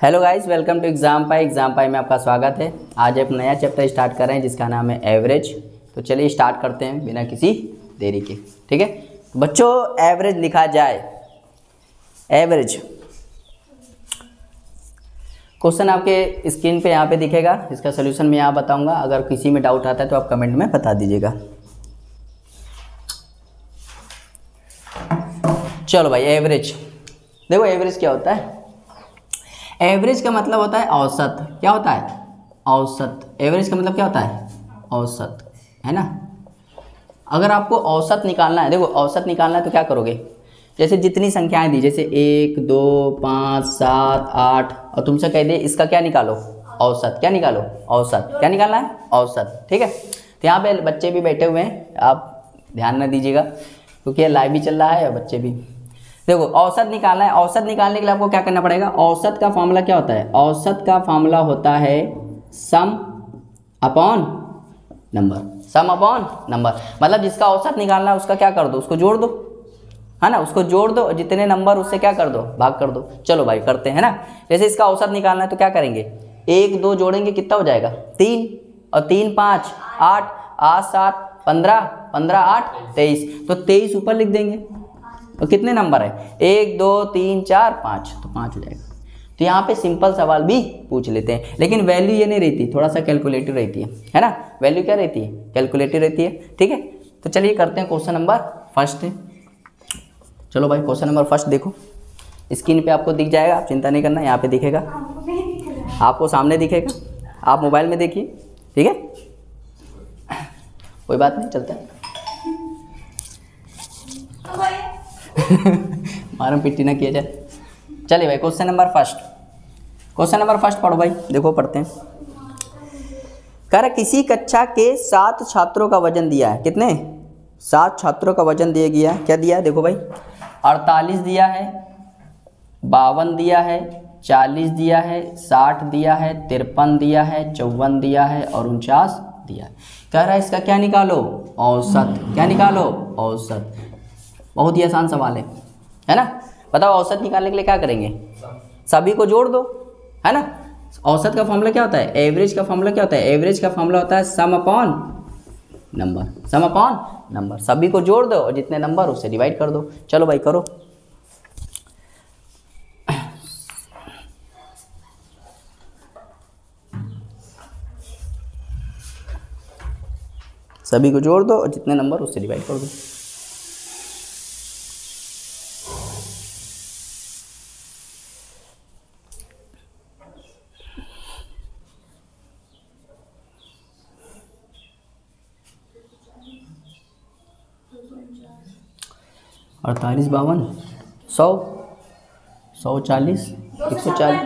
Hello guys, welcome to exam pie में आपका स्वागत है। आज एक नया चैप्टर स्टार्ट कर रहे हैं जिसका नाम है एवरेज। तो चलिए स्टार्ट करते हैं बिना किसी देरी के। ठीक है बच्चों, एवरेज लिखा जाए। एवरेज क्वेश्चन आपके स्क्रीन पे यहाँ पे दिखेगा, इसका सोल्यूशन मैं यहाँ बताऊंगा। अगर किसी में डाउट आता है तो आप कमेंट में बता दीजिएगा। चलो भाई, एवरेज देखो, एवरेज क्या होता है? एवरेज का मतलब होता है औसत। क्या होता है? औसत। एवरेज का मतलब क्या होता है? औसत, है ना। अगर आपको औसत निकालना है, देखो औसत निकालना है तो क्या करोगे? जैसे जितनी संख्याएं दी, जैसे 1 2 5 7 8, और तुमसे कह दे इसका क्या निकालो? औसत। क्या निकालो? औसत। क्या निकालना है? औसत। ठीक है, तो यहाँ पे बच्चे भी बैठे हुए हैं, आप ध्यान न दीजिएगा क्योंकि ये लाइव भी चल रहा है और बच्चे भी। देखो औसत निकालना है। औसत निकालने के लिए आपको क्या करना पड़ेगा? औसत का फॉर्मूला क्या होता है? औसत का फॉर्मूला होता है सम अपॉन नंबर। सम अपॉन नंबर मतलब जिसका औसत निकालना है उसका क्या कर दो? उसको जोड़ दो, है ना। उसको जोड़ दो और जितने नंबर उससे क्या कर दो? भाग कर दो। चलो भाई करते हैं ना। जैसे इसका औसत निकालना है तो क्या करेंगे? 1 2 जोड़ेंगे, कितना हो जाएगा? 3, और 3 5 8, 8 7 15, 15 8 23, तो 23 ऊपर लिख देंगे। तो कितने नंबर है? 1 2 3 4 5, तो 5 हो जाएगा। तो यहाँ पे सिंपल सवाल भी पूछ लेते हैं, लेकिन वैल्यू ये नहीं रहती, थोड़ा सा कैलकुलेटिव रहती है ना। वैल्यू क्या रहती है? कैलकुलेटिव रहती है। ठीक है, तो चलिए करते हैं क्वेश्चन नंबर फर्स्ट। चलो भाई, क्वेश्चन नंबर फर्स्ट देखो, स्क्रीन पे आपको दिख जाएगा, आप चिंता नहीं करना, यहाँ पे दिखेगा, आपको सामने दिखेगा, आप मोबाइल में देखिए। ठीक है, कोई बात नहीं, चलता है। मारम पिट्टी ना किया जाए। चलिए भाई, question number first. Question number first पढ़ो भाई, देखो पढ़ते हैं। कर किसी कक्षा के 7 छात्रों का वजन दिया है। कितने? 7 छात्रों का वजन दिया गया है। क्या दिया है? देखो भाई, 48 दिया है, 52 दिया है, 40 दिया है, 60 दिया है, 53 दिया है, 54 दिया है और 49 दिया है। कह रहा है इसका क्या निकालो? औसत। क्या निकालो? औसत। बहुत ही आसान सवाल है ना। बताओ औसत निकालने के लिए क्या करेंगे? सभी को जोड़ दो, है ना। औसत का फॉर्मूला क्या होता है? एवरेज का फॉर्मूला क्या होता है? एवरेज का फॉर्मूला होता है सम अपॉन नंबर। सम अपॉन नंबर, सभी को जोड़ दो और जितने नंबर उससे डिवाइड कर दो। चलो भाई करो। सभी को जोड़ दो और जितने नंबर उससे डिवाइड कर दो। अड़तालीस 52 100 140 140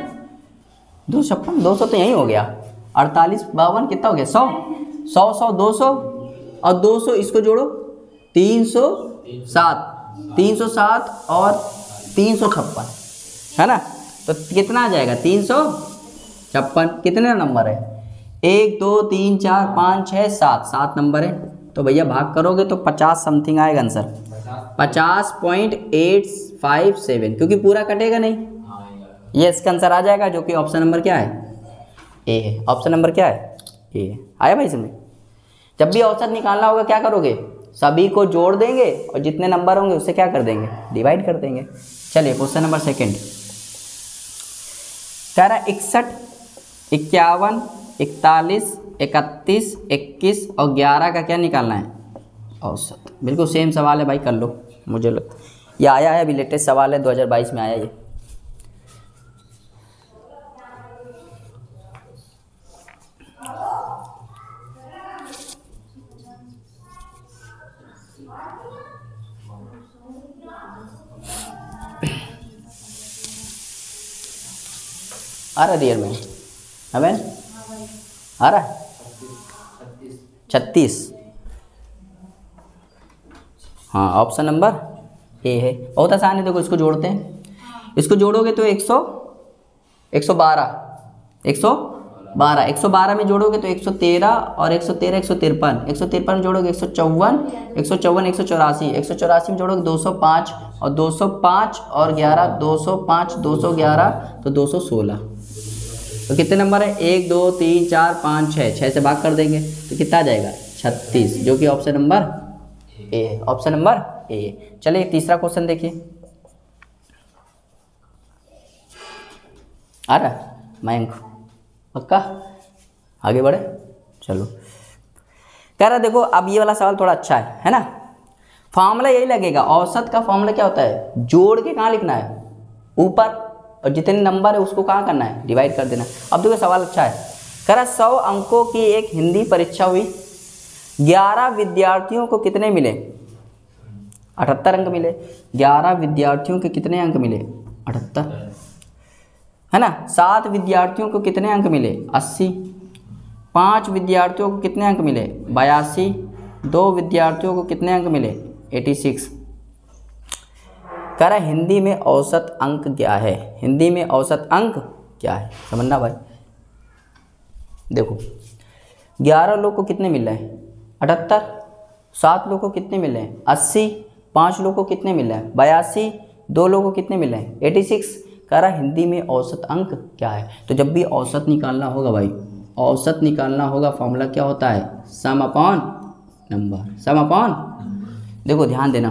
256 200 तो यही हो गया। 48 52 कितना हो गया? 100 100 100 200 और 200 इसको जोड़ो 307 307 और 356, है ना। तो कितना आ जाएगा? 356। कितने नंबर है? 1 2 3 4 5 6 7, 7 नंबर है। तो भैया भाग करोगे तो 50 समथिंग आएगा आंसर, 50.857, क्योंकि पूरा कटेगा नहीं। ये इसका आंसर आ जाएगा, जो कि ऑप्शन नंबर क्या है? ए है। ऑप्शन नंबर क्या है? ए है। आया भाई समझ? जब भी औसत निकालना होगा क्या करोगे? सभी को जोड़ देंगे और जितने नंबर होंगे उससे क्या कर देंगे? डिवाइड कर देंगे। चलिए क्वेश्चन नंबर सेकंड। कह रहा 61 51 41 31 21 और 11 का क्या निकालना है? औसत। बिल्कुल सेम सवाल है भाई, कर लो। मुझे लगता है ये आया है, अभी लेटेस्ट सवाल है, 2022 में आया ये। आ रहा रियल में? हमें आ रहा 36। हाँ, ऑप्शन नंबर ए है। बहुत आसान है, देखो इसको जोड़ते हैं। इसको जोड़ोगे तो 112 112 में जोड़ोगे तो 113 और 113 153, 153 में जोड़ोगे 154 154 184, 184 में जोड़ोगे 205 और 205 और 11 205 211 तो 216। तो कितने नंबर है? 1 2 3 4 5 6, 6 से भाग कर देंगे तो कितना आ जाएगा? 36, जो कि ऑप्शन नंबर ए है, ऑप्शन नंबर ए। चलिए तीसरा क्वेश्चन देखिए। आ रहा मयंक? पक्का? आगे बढ़े, चलो। कह रहा देखो अब ये वाला सवाल थोड़ा अच्छा है ना। फॉर्मूला यही लगेगा, औसत का फॉर्मूला क्या होता है? जोड़ के कहाँ लिखना है? ऊपर, और जितने नंबर है उसको कहाँ करना है? डिवाइड कर देना। अब देखो सवाल अच्छा है। कह रहा 100 अंकों की एक हिंदी परीक्षा हुई, 11 विद्यार्थियों को कितने मिले? 78 अंक मिले। 11 विद्यार्थियों के कितने अंक मिले? 78, है ना। 7 विद्यार्थियों को कितने अंक मिले? 80। 5 विद्यार्थियों को कितने अंक मिले? 82। 2 विद्यार्थियों को कितने अंक मिले? 86। कह रहा हिंदी में औसत अंक क्या है? हिंदी में औसत अंक क्या है? समझना भाई। देखो 11 लोग को कितने मिल रहे हैं? 78। 7 लोग को कितने मिल रहे हैं? 80। 5 लोग को कितने मिल रहे हैं? 82। 2 लोग को कितने मिल रहे हैं? 86। कह रहा हिंदी में औसत अंक क्या है? तो जब भी औसत निकालना होगा भाई, औसत निकालना होगा, फॉर्मूला क्या होता है? सम अपॉन नंबर, सम अपॉन। देखो ध्यान देना,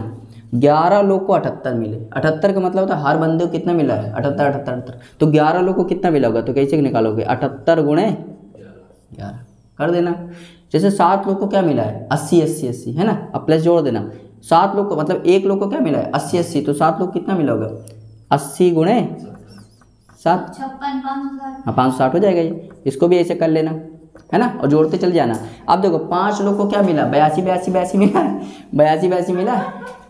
11 लोग को 78 मिले। 78 का मतलब होता है हर बंदे को कितना मिला है? 78 78 78। तो 11 लोग को कितना मिला होगा? तो कैसे निकालोगे? 78 गुणे 11 कर देना। जैसे 7 लोग को क्या मिला है? 80 80 80, है ना। अब प्लस जोड़ देना। 7 लोग को मतलब 1 लोग को क्या मिला है? 80 80। तो 7 लोग कितना मिला होगा? 80 गुणे 7, 560 हो जाएगा ये। इसको भी ऐसे कर लेना, है ना, और जोड़ते चल जाना। अब देखो 5 लोग को क्या मिला? 82 82 82 मिला है। 82 82 मिला।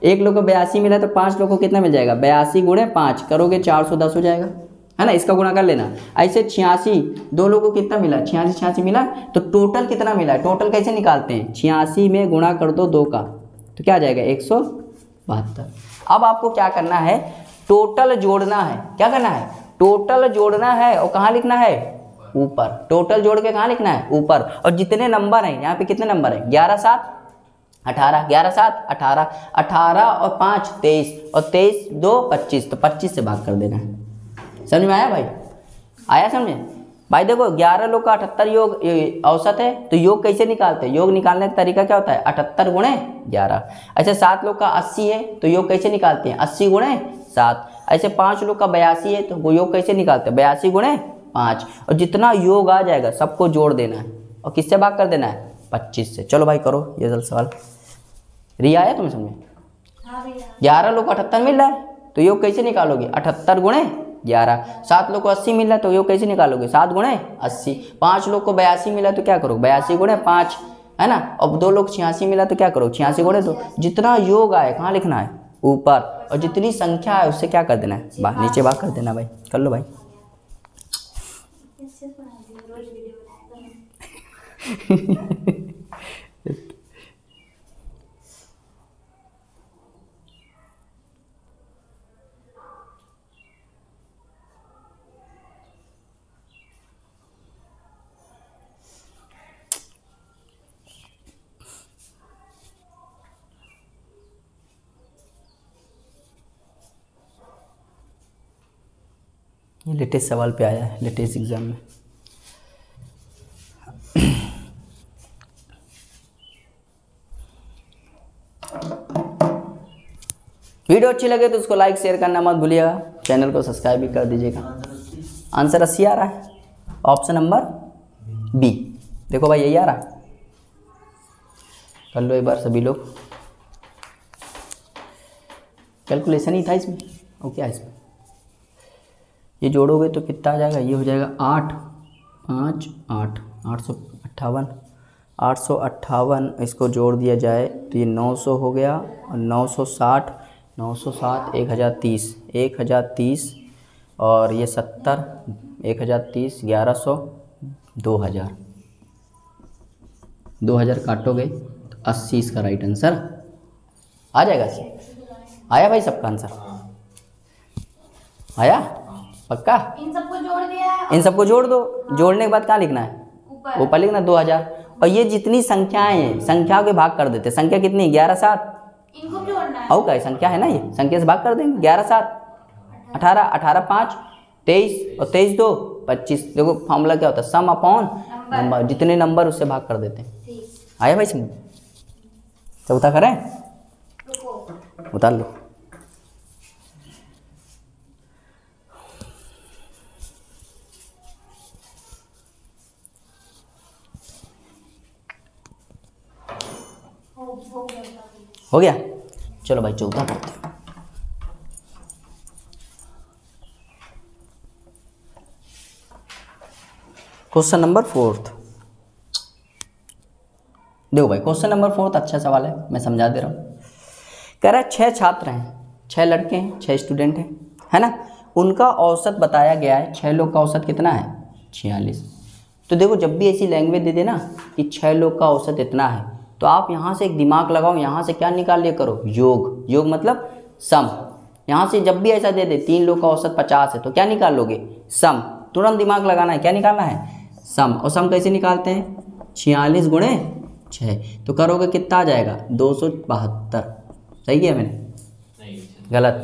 1 लोग को 82 मिला, तो 5 लोग को कितना मिल जाएगा? 82 गुणे 5 करोगे 410 हो जाएगा, है ना। इसका गुणा कर लेना। ऐसे 86, 2 लोगों को कितना मिला? 86 86 मिला। तो टोटल कितना मिला है? टोटल कैसे निकालते हैं? 86 में गुणा कर दो 2 का, तो क्या आ जाएगा? 172। अब आपको क्या करना है? टोटल जोड़ना है। क्या करना है? टोटल जोड़ना है। और कहाँ लिखना है? ऊपर। टोटल जोड़ के कहाँ लिखना है? ऊपर। और जितने नंबर हैं यहाँ पे, कितने नंबर हैं? 11 7 18, 11 7 18, 18 और 5 23, और 23 2 25, तो 25 से भाग कर देना है। समझ में आया भाई? आया समझे भाई? देखो 11 लोग का 78 योग औसत है, तो योग कैसे निकालते हैं? योग निकालने का तरीका क्या होता है? 78 गुणे 11। ऐसे 7 लोग का 80 है, तो योग कैसे निकालते हैं? 80 गुणे 7। ऐसे 5 लोग का 82 है, तो वो योग कैसे निकालते हैं? 82 गुणे 5। और जितना योग आ जाएगा सबको जोड़ देना है, और किससे भाग कर देना है? 25 से। चलो भाई करो ये जल्द सवाल। रिया आया तुम्हें समझ? 11 लोग को 78 मिल रहा है, तो योग कैसे निकालोगे? 78 गुणे 11। 7 लोग को 80 मिल रहा है, तो योग कैसे निकालोगे? 7 गुणे 80। 5 लोग को 82 मिला, तो क्या करोगे? 82 गुणे 5, है ना। अब 2 लोग 86 मिला, तो क्या करो? 86 गुणे 2। जितना योग आए कहाँ लिखना है? ऊपर। और जितनी संख्या है उससे क्या कर देना है? नीचे भाग कर देना भाई। कर लो भाई। ये लेटेस्ट सवाल पे आया है, लेटेस्ट एग्जाम में। वीडियो अच्छी लगे तो उसको लाइक शेयर करना मत भूलिएगा, चैनल को सब्सक्राइब भी कर दीजिएगा। आंसर 80 आ रहा है, ऑप्शन नंबर बी। देखो भाई यही आ रहा है, कर लो एक बार सभी लोग। कैलकुलेशन ही था इसमें, और क्या इसमें ये जोड़ोगे तो कितना आ जाएगा? ये हो जाएगा 8 5 8 858। 858 इसको जोड़ दिया जाए तो ये 900 हो गया, और 960 907 1030 1030, और ये 70 1030 1100 2000 2000 काटोगे तो 80 इसका राइट आंसर आ जाएगा। आया भाई सबका आंसर? आया पक्का? इन सबको जोड़ दिया, इन सबको जोड़ दो। जोड़ने के बाद क्या लिखना है? ऊपर लिखना 2000। और ये जितनी संख्याएं हैं, संख्याओं के भाग कर देते। संख्या कितनी? 11 7। इनको जोड़ना है। और क्या संख्या है ना, ये संख्या से भाग कर देंगे। 11 7 18 18 5 23 और 23 2 25। देखो फॉर्मूला क्या होता है, सम अपॉन नंबर, जितने नंबर उससे भाग कर देते हैं। ठीक। आया भाई समझ? चौथा करें, रुको। उतार लो। हो गया, चलो भाई चौथा करते हैं। Question number 4। देखो भाई क्वेश्चन नंबर 4 अच्छा सवाल है, मैं समझा दे रहा हूँ। कह रहा है 6 छात्र हैं, 6 लड़के हैं, 6 स्टूडेंट हैं, है ना। उनका औसत बताया गया है, 6 लोग का औसत कितना है 46। तो देखो जब भी ऐसी लैंग्वेज दे देना कि 6 लोग का औसत इतना है, तो आप यहाँ से एक दिमाग लगाओ, यहाँ से क्या निकाल लिया करो, योग। योग मतलब सम। यहाँ से जब भी ऐसा दे दे 3 लोग का औसत 50 है, तो क्या निकाल लोगे, सम। तुरंत दिमाग लगाना है, क्या निकालना है, सम। और सम कैसे निकालते हैं, 46 गुणे 6, तो करोगे कितना आ जाएगा 272। सही किया मैंने, गलत,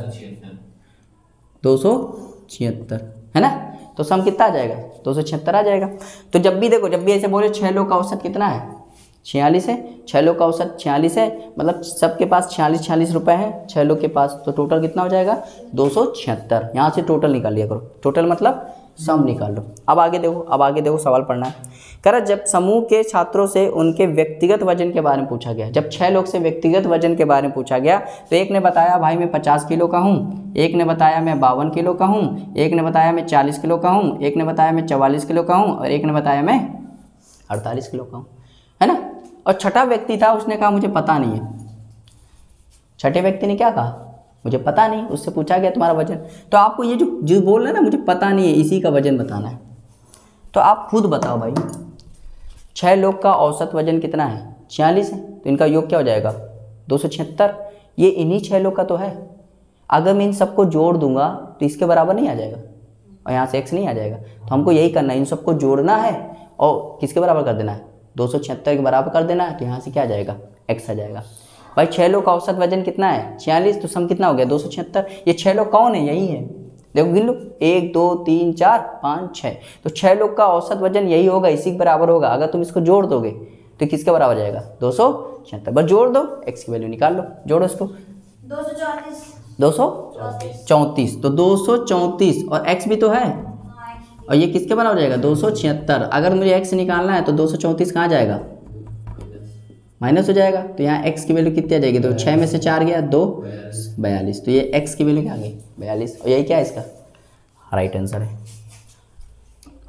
276 है ना। तो सम कितना आ जाएगा 276 आ जाएगा। तो जब भी देखो, जब भी ऐसे बोले 6 लोग का औसत कितना है 46 है, 6 लोग का औसत 46 है, मतलब सबके पास 46 रुपए है 6 लोग के पास, तो टोटल कितना हो जाएगा 276। यहाँ से टोटल निकाल लिया करो, टोटल मतलब सम निकाल लो। अब आगे देखो, अब आगे देखो सवाल पढ़ना है। कह रहा जब समूह के छात्रों से उनके व्यक्तिगत वजन के बारे में पूछा गया, जब 6 लोग से व्यक्तिगत वजन के बारे में पूछा गया, तो एक ने बताया भाई मैं 50 किलो का हूँ, एक ने बताया मैं 52 किलो का हूँ, एक ने बताया मैं 40 किलो का हूँ, एक ने बताया मैं 44 किलो का हूँ, और एक ने बताया मैं 48 किलो का हूँ, है ना। और छठा व्यक्ति था, उसने कहा मुझे पता नहीं है। छठे व्यक्ति ने क्या कहा, मुझे पता नहीं। उससे पूछा गया तुम्हारा वजन, तो आपको ये जो बोल रहे हैं ना मुझे पता नहीं है, इसी का वजन बताना है। तो आप खुद बताओ भाई, 6 लोग का औसत वजन कितना है 46 है, तो इनका योग क्या हो जाएगा 276। ये इन्हीं 6 लोग का तो है। अगर मैं इन सबको जोड़ दूंगा तो इसके बराबर नहीं आ जाएगा, और यहाँ से x नहीं आ जाएगा। तो हमको यही करना है, इन सबको जोड़ना है और किसके बराबर कर देना है 276 के बराबर कर देना है, तो यहाँ से क्या आ जाएगा x आ जाएगा। भाई 6 लोग का औसत वजन कितना है 46, तो सम कितना हो गया 276। ये 6 लोग कौन है, यही है। देखो गिन लो, 1 2 3 4 5 6, तो 6 लोग का औसत वजन यही होगा, इसी के बराबर होगा। अगर तुम इसको जोड़ दोगे तो किसके बराबर जाएगा 276। बस जोड़ दो, x की वैल्यू निकाल लो, जोड़ो इसको 234, तो 234 और x भी तो है, और ये किसके बराबर जाएगा 276। अगर मुझे x निकालना है तो 234 कहाँ जाएगा, माइनस हो जाएगा। तो यहाँ x की वैल्यू कितनी आ जाएगी, तो 6 में से 4 गया 2, 42। तो ये x की वैल्यू क्या आ गई 42, और यही क्या है इसका राइट आंसर है।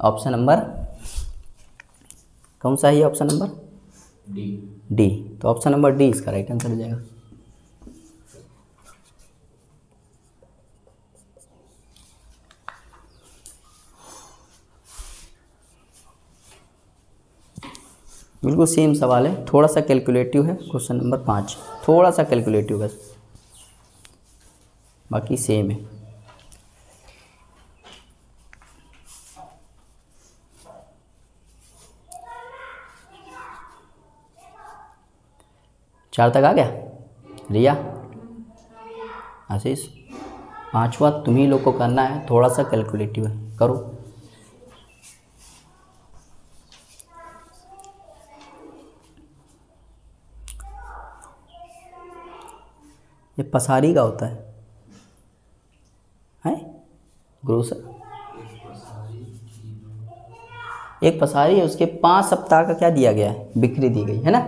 ऑप्शन नंबर कौन सा है, ऑप्शन नंबर डी। तो ऑप्शन नंबर डी इसका राइट आंसर हो जाएगा। बिल्कुल सेम सवाल है, थोड़ा सा कैलकुलेटिव है। क्वेश्चन नंबर 5 थोड़ा सा कैलकुलेटिव बस, बाकी सेम है। चार तक आ गया रिया, आशीष। 5वां तुम्ही लोग को करना है, थोड़ा सा कैलकुलेटिव है, करो। ये पसारी का होता है ग्रोसर। एक पसारी है, उसके 5 सप्ताह का क्या दिया गया है, बिक्री दी गई है ना।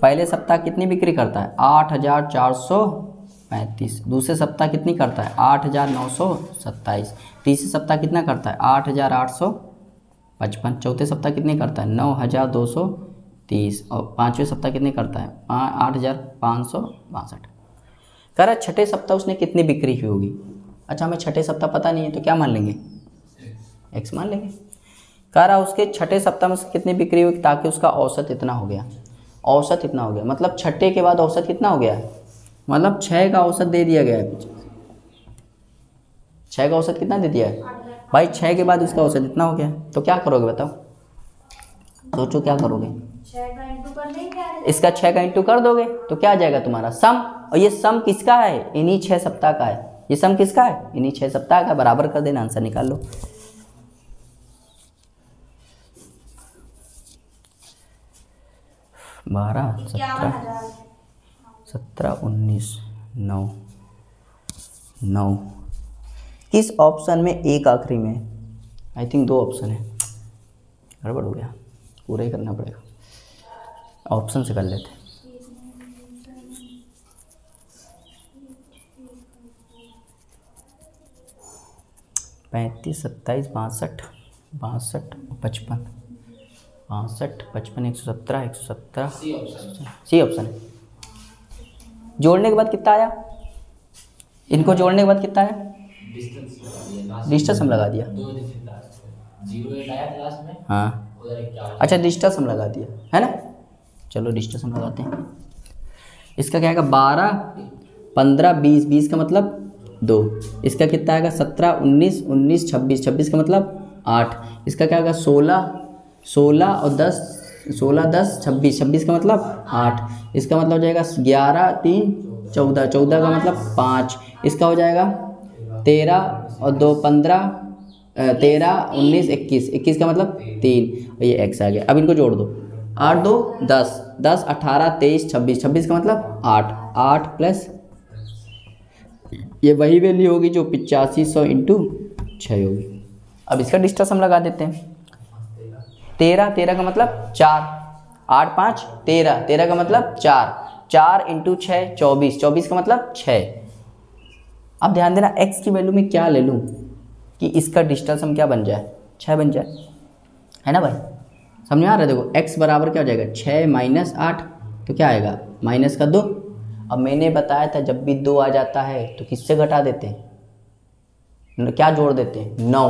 पहले सप्ताह कितनी बिक्री करता है 8435, दूसरे सप्ताह कितनी करता है 8927, तीसरे सप्ताह कितना करता है 8855, चौथे सप्ताह कितनी करता है 9230, और 5वें सप्ताह कितनी करता है 8562। कह रहा छठे सप्ताह उसने कितनी बिक्री की होगी। अच्छा हमें छठे सप्ताह पता नहीं है, तो क्या मान लेंगे x मान लेंगे। कह रहा उसके छठे सप्ताह में कितनी बिक्री हुई, ताकि उसका औसत इतना हो गया, औसत इतना हो गया, मतलब छठे के बाद औसत कितना हो गया है, मतलब 6 का औसत दे दिया गया है पीछे। 6 का औसत कितना दे दिया है भाई, 6 के बाद उसका औसत इतना हो गया। तो क्या करोगे बताओ, सोचो क्या करोगे। इसका 6 का इंटू कर दोगे तो क्या आ जाएगा तुम्हारा सम, और ये सम किसका है, इन्हीं 6 सप्ताह का है। ये सम किसका है, इन्हीं 6 सप्ताह का, बराबर कर देना, आंसर निकाल लो। 12 17 17 19 9 9। किस ऑप्शन में एक आखिरी में? आई थिंक 2 ऑप्शन है, गड़बड़ हो गया, पूरा ही करना पड़ेगा। ऑप्शन से कर लेते। 35 27 62 62 55 62 55 117 117 सी ऑप्शन है। जोड़ने के बाद कितना आया? इनको जोड़ने के बाद कितना आया? डिस्टेंस हम लगा दिया। हाँ अच्छा, डिस्टेंस हम लगा दिया है ना। चलो डिस्टेंस हम लगाते हैं। इसका क्या आएगा? 12 15 20 20 का मतलब 2। इसका कितना आएगा? 17 19 19 26 26 का मतलब 8। इसका क्या आएगा? 16 16 और 10 16 10 26 26 का मतलब 8। इसका मतलब हो जाएगा 11 3 14 14 का मतलब 5। इसका हो जाएगा 13 और 2 15 13 19 21 21 का मतलब 3 और ये x आ गया। अब इनको जोड़ दो। 8 2 10 10 18 23 26 26 का मतलब 8 8 प्लस ये वही वैल्यू होगी जो 8500 इंटू 6 होगी। अब इसका डिस्टेंस हम लगा देते हैं। 13 13 का मतलब 4 8 5 13 13 का मतलब 4 4 इंटू 6 24 24 का मतलब 6। अब ध्यान देना x की वैल्यू में क्या ले लूँ कि इसका डिस्टेंस हम क्या बन जाए? 6 बन जाए, है ना भाई? समझ में आ रहा है? देखो x बराबर क्या हो जाएगा? 6 माइनस 8 तो क्या आएगा? माइनस का 2। अब मैंने बताया था जब भी 2 आ जाता है तो किससे घटा देते हैं? क्या जोड़ देते हैं? 9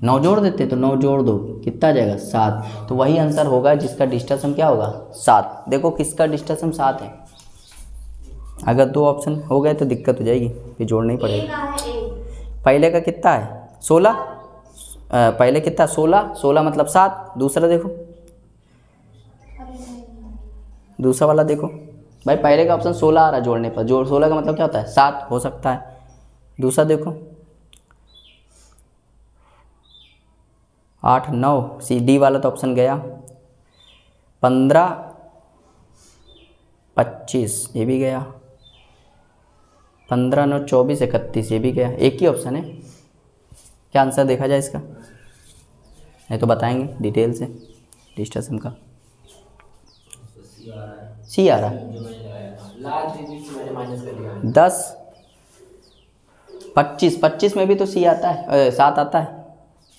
9 जोड़ देते हैं। तो 9 जोड़ दो, कितना आ जाएगा? 7। तो वही आंसर होगा जिसका डिस्टेंस हम क्या होगा? 7। देखो किसका डिस्टेंस हम 7 है। अगर 2 ऑप्शन हो गए तो दिक्कत हो जाएगी, फिर जोड़ना ही पड़ेगा। पहले का कितना है? 16। पहले कितना? 16 16 मतलब 7। दूसरा देखो, दूसरा वाला देखो भाई, पहले का ऑप्शन 16 आ रहा है जोड़ने पर। जोड़ 16 का मतलब क्या होता है? 7 हो सकता है। दूसरा देखो 8 9 सी डी वाला तो ऑप्शन गया। 15 25 ये भी गया। 15 9 24 31 ये भी गया। एक ही ऑप्शन है। क्या आंसर देखा जाए इसका? नहीं तो बताएंगे डिटेल से डिस्कशन का। सी आ रहा है। 10 25 25 में भी तो सी आता है, 7 आता है।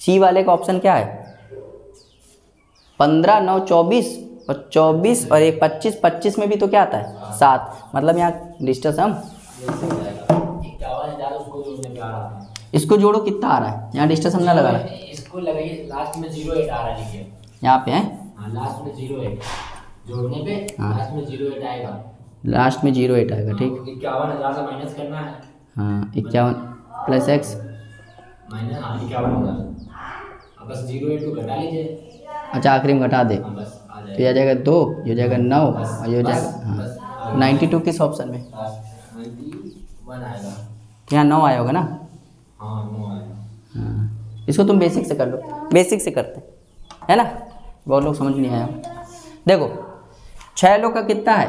सी वाले का ऑप्शन क्या है? 15 9 24 और 24 और एक 25 25 में भी तो क्या आता है? 7। मतलब यहाँ डिस्टेंस हम इसको जोड़ो, कितना आ रहा है? यहाँ डिस्टेंस हम ना लगा रहा है, इसको लगाइए। लास्ट में 08 आ रहा है, लिखिए यहाँ पे है। हाँ, लास्ट में 08 जोड़ने पे। हाँ, लास्ट में 08 आएगा। लास्ट में 08 आएगा। ठीक, 51,000 से माइनस करना है। हाँ 51 प्लस एक्स माइनस, हाँ 51,000। अब बस 08 को घटा लीजिए। अच्छा आखिरी में घटा दे। हाँ, बस आ तो ये आ जाएगा 2, ये हो जाएगा 9 और ये हो जाएगा हाँ 92 किस ऑप्शन में? 91 आएगा। तो यहाँ 9 आया होगा ना। हाँ 9 आएगा। हाँ, इसको तुम बेसिक से कर लो, बेसिक से करते है ना। बहुत लोग समझ नहीं आया। देखो 6 लोग का कितना है?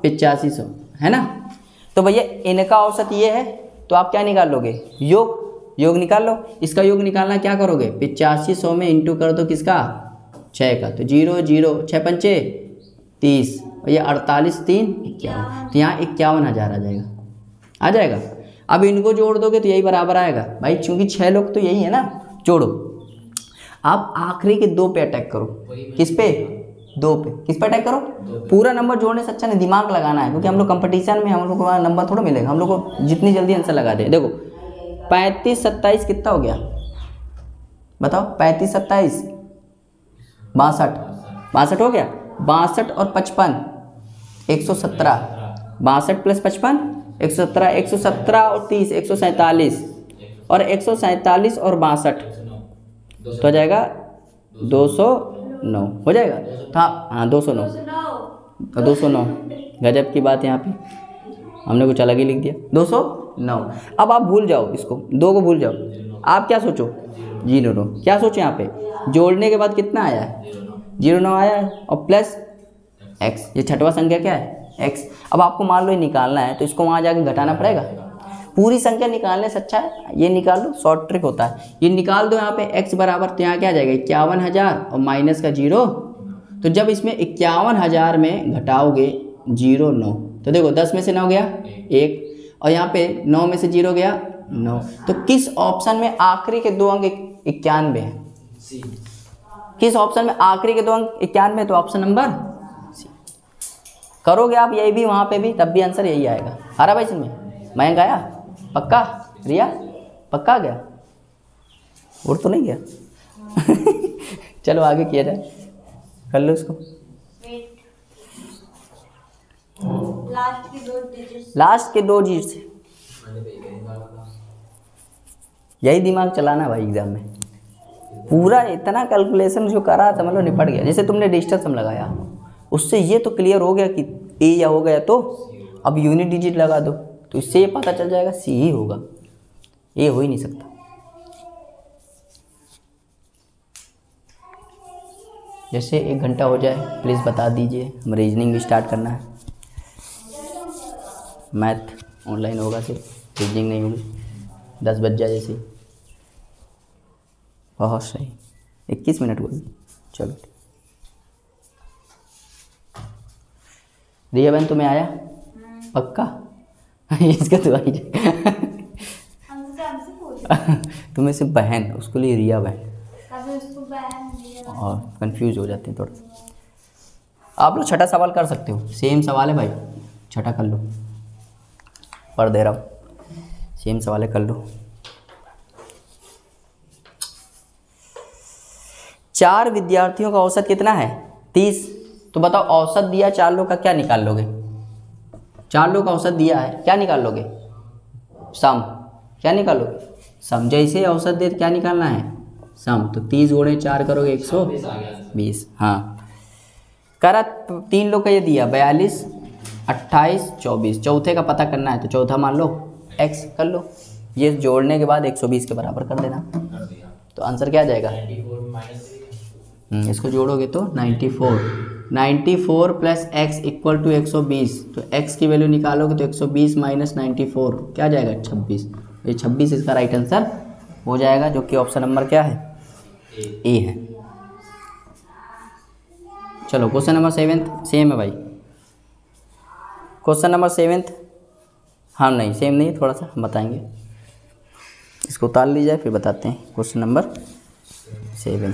8500 है ना। तो भैया इनका औसत ये है, तो आप क्या निकाल लोगे? योग निकाल लो। इसका योग निकालना क्या करोगे? 8500 में इंटू कर दो किसका? 6 का। तो 0 0 6 पंचे 30 और ये 48 3 51। तो यहाँ 51,000 आ जाएगा, आ जाएगा। अब इनको जोड़ दोगे तो यही बराबर आएगा भाई, क्योंकि 6 लोग तो यही है ना। जोड़ो। आप आखिरी के 2 पे अटैक करो। किस पे? 2 पे। किस पे अटैक करो? पूरा नंबर जोड़ने से अच्छा नहीं दिमाग लगाना है, क्योंकि हम लोग कंपटीशन में हम लोग को नंबर थोड़ा मिलेगा। हम लोग को जितनी जल्दी आंसर लगा दे। देखो 35 27 कितना हो गया? बताओ 35 27 62 62 हो गया। 62 और 55 117। 62 प्लस 55 117 117 और 30 147 और 147 और 62 तो हो जाएगा 209 हो जाएगा। हाँ 209 209। गजब की बात है, यहाँ पे हमने कुछ अलग ही लिख दिया। 209। अब आप भूल जाओ इसको, 2 को भूल जाओ। आप क्या सोचो? 0 क्या सोचो? यहाँ पे जोड़ने के बाद कितना आया है? 09 आया है और प्लस x। ये छठवां संख्या क्या है x। अब आपको मान लो ये निकालना है तो इसको वहाँ जाके घटाना पड़ेगा। पूरी संख्या निकालने से अच्छा है ये निकाल लो, शॉर्ट ट्रिक होता है। ये निकाल दो यहाँ पे x बराबर, तो यहाँ क्या आ जाएगा 51,000 और माइनस का 0। तो जब इसमें 51,000 में घटाओगे 0 9, तो देखो 10 में से 9 गया 1, और यहाँ पे 9 में से 0 गया 9। तो किस ऑप्शन में आखिरी के दो अंक 91 है? किस ऑप्शन में आखिरी के दो अंक 91? तो ऑप्शन नंबर सी। करोगे आप यही भी वहाँ पे भी, तब भी आंसर यही आएगा। आ रहा भाई इसमें? मयंक आया? पक्का? रिया पक्का आ गया? उड़ तो नहीं गया? चलो आगे किया जाए, कर लो इसको। लास्ट के दो डिजिट से यही दिमाग चलाना भाई एग्जाम में। पूरा इतना कैलकुलेशन जो करा था मतलब निपट गया। जैसे तुमने डिजिटल सम लगाया, उससे ये तो क्लियर हो गया कि ए या हो गया, तो अब यूनिट डिजिट लगा दो तो इससे ये पता चल जाएगा सी ही होगा, ए हो ही नहीं सकता। जैसे 1 घंटा हो जाए प्लीज़ बता दीजिए, हम रीजनिंग भी स्टार्ट करना है। मैथ ऑनलाइन होगा, सिर्फ रीजनिंग नहीं होगी। 10 बज जाए जैसे। बहुत सही, 21 मिनट हुआ। चलो रिया बहन तुम्हें आया? पक्का? इसका तो आई तुम्हें से बहन, उसको लिए रिया बहन, और कंफ्यूज हो जाते हैं थोड़ा। आप लोग छठा सवाल कर सकते हो, सेम सवाल है भाई, छठा कर लो, पढ़ दे रहा हूँ, सेम सवाल है कर लो। 4 विद्यार्थियों का औसत कितना है? 30। तो बताओ औसत दिया 4 लोग का, क्या निकाल लोगे? 4 लोग का औसत दिया है, क्या निकाल लोगे? सम। क्या निकालोगे? सम। जैसे औसत दे क्या निकालना है? सम। तो 30 गुणे 4 करोगे 120। हाँ करा। 3 लोग का ये दिया 42, 28, 24। चौथे का पता करना है तो चौथा मान लो x कर लो। ये जोड़ने के बाद 120 के बराबर कर देना, तो आंसर क्या आ जाएगा? इसको जोड़ोगे तो 94 प्लस x इक्वल टू 120। तो x की वैल्यू निकालोगे तो 120 माइनस 94 क्या आ जाएगा? 26। ये 26 इसका राइट आंसर हो जाएगा, जो कि ऑप्शन नंबर क्या है? ए है। चलो क्वेश्चन नंबर 7 सेम है भाई। क्वेश्चन नंबर 7 हाँ नहीं सेम नहीं है, थोड़ा सा हम बताएंगे, इसको उतार लीजिए फिर बताते हैं। क्वेश्चन नंबर 7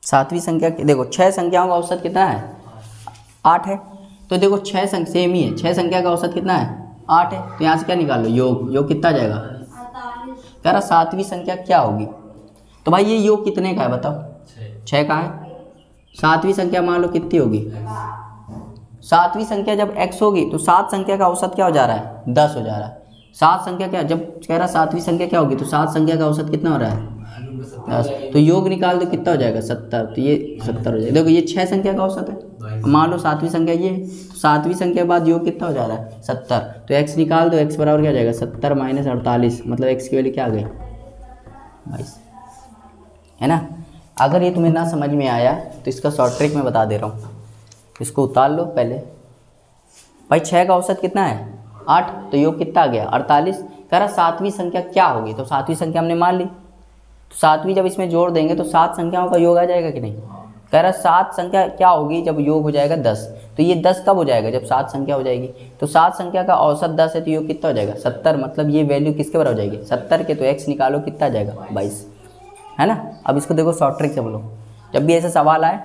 सातवीं संख्या देखो, 6 संख्याओं का औसत कितना है? 8 है। तो देखो 6 संख्या सेम ही है, 6 संख्या का औसत कितना है? 8 है। तो यहाँ से क्या निकाल लो? योग कितना आ जाएगा? कह रहा 7वीं संख्या क्या होगी? तो भाई ये योग कितने का है बताओ? 6 का है। 7वीं संख्या मान लो कितनी होगी? 7वीं संख्या जब x होगी तो 7 संख्या का औसत क्या हो जा रहा है? 10 हो जा रहा है। 7 संख्या क्या, जब कह रहा 7वीं संख्या क्या होगी तो 7 संख्या का औसत कितना हो रहा है? 10। तो योग निकाल दो कितना हो जाएगा? 70। तो ये 70 हो जाएगा। देखो ये 6 संख्या का औसत है, मान लो 7वीं संख्या ये है, 7वीं संख्या के बाद योग कितना हो जा रहा है? 70। तो x निकाल दो, x बराबर क्या हो जाएगा? 70 माइनस 48, मतलब x की वैल्यू क्या आ गई? 22 है ना। अगर ये तुम्हें ना समझ में आया तो इसका शॉर्ट ट्रिक मैं बता दे रहा हूँ, इसको उतार लो पहले। भाई 6 का औसत कितना है? 8। तो योग कितना आ गया? 48। कह रहा 7वीं संख्या क्या होगी? तो 7वीं संख्या हमने मान ली, तो 7वीं जब इसमें जोड़ देंगे तो 7 संख्याओं का योग आ जाएगा कि नहीं? कह रहा 7 संख्या क्या होगी जब योग हो जाएगा 10। तो ये 10 कब हो जाएगा? जब 7 संख्या हो जाएगी। तो 7 संख्या का औसत 10 है तो योग कितना हो जाएगा? 70। मतलब ये वैल्यू किसके बराबर हो जाएगी? 70 के। तो x निकालो कितना आ जाएगा? 22 है ना। अब इसको देखो शॉर्ट ट्रिक से बोलो, जब भी ऐसा सवाल आए,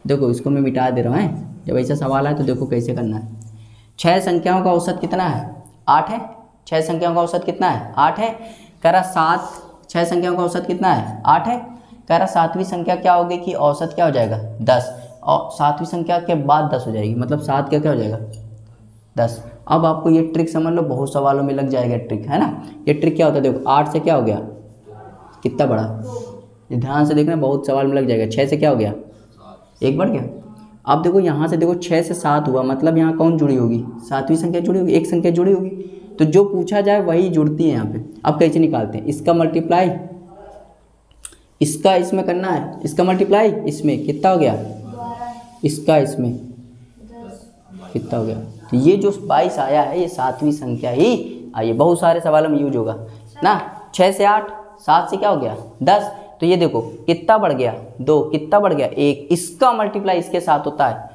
देखो इसको मैं मिटा दे रहा हूँ, जब ऐसा सवाल आए तो देखो कैसे करना है। 6 संख्याओं का औसत कितना है? 8 है। 6 संख्याओं का औसत कितना है? 8 है। कह रहा 6 संख्याओं का औसत कितना है? 8 है। कह रहा 7वीं संख्या क्या होगी कि औसत क्या हो जाएगा? 10। और 7वीं संख्या के बाद 10 हो जाएगी, मतलब 7 क्या हो जाएगा? 10। अब आपको ये ट्रिक समझ लो, बहुत सवालों में लग जाएगा ट्रिक, है ना। ये ट्रिक क्या होता है? देखो 8 से क्या हो गया? कितना बढ़ा? ध्यान से देखना, बहुत सवाल में लग जाएगा। 6 से क्या हो गया? 1 बढ़ गया। अब देखो यहाँ से देखो 6 से 7 हुआ, मतलब यहाँ कौन जुड़ी होगी, सातवीं संख्या जुड़ी होगी, एक संख्या जुड़ी होगी, तो जो पूछा जाए वही जुड़ती है यहाँ पे। अब कैसे निकालते हैं, इसका मल्टीप्लाई इसका इसमें करना है, इसका मल्टीप्लाई इसमें कितना हो गया, इसका इसमें कितना हो गया। तो ये जो 22 आया है ये सातवीं संख्या ही आई। बहुत सारे सवालों में यूज होगा ना। 6 से 8, 7 से क्या हो गया 10, तो ये देखो कितना बढ़ गया 2, कितना बढ़ गया 1, इसका मल्टीप्लाई इसके साथ होता है।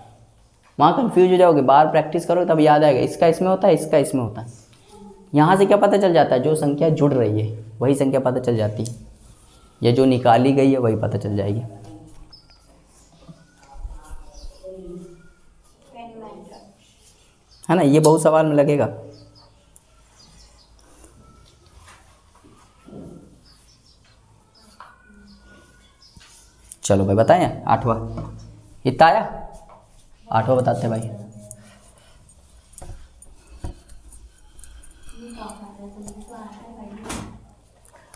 वहाँ कंफ्यूज हो जाओगे, बार प्रैक्टिस करो तब याद आएगा, इसका इसमें होता है, इसका इसमें होता है। यहाँ से क्या पता चल जाता है, जो संख्या जुड़ रही है वही संख्या पता चल जाती है, या जो निकाली गई है वही पता चल जाएगी। है ना, ये बहुत सवाल में लगेगा। चलो भाई बताएं, 8वां इतना आया, 8वां बताते भाई।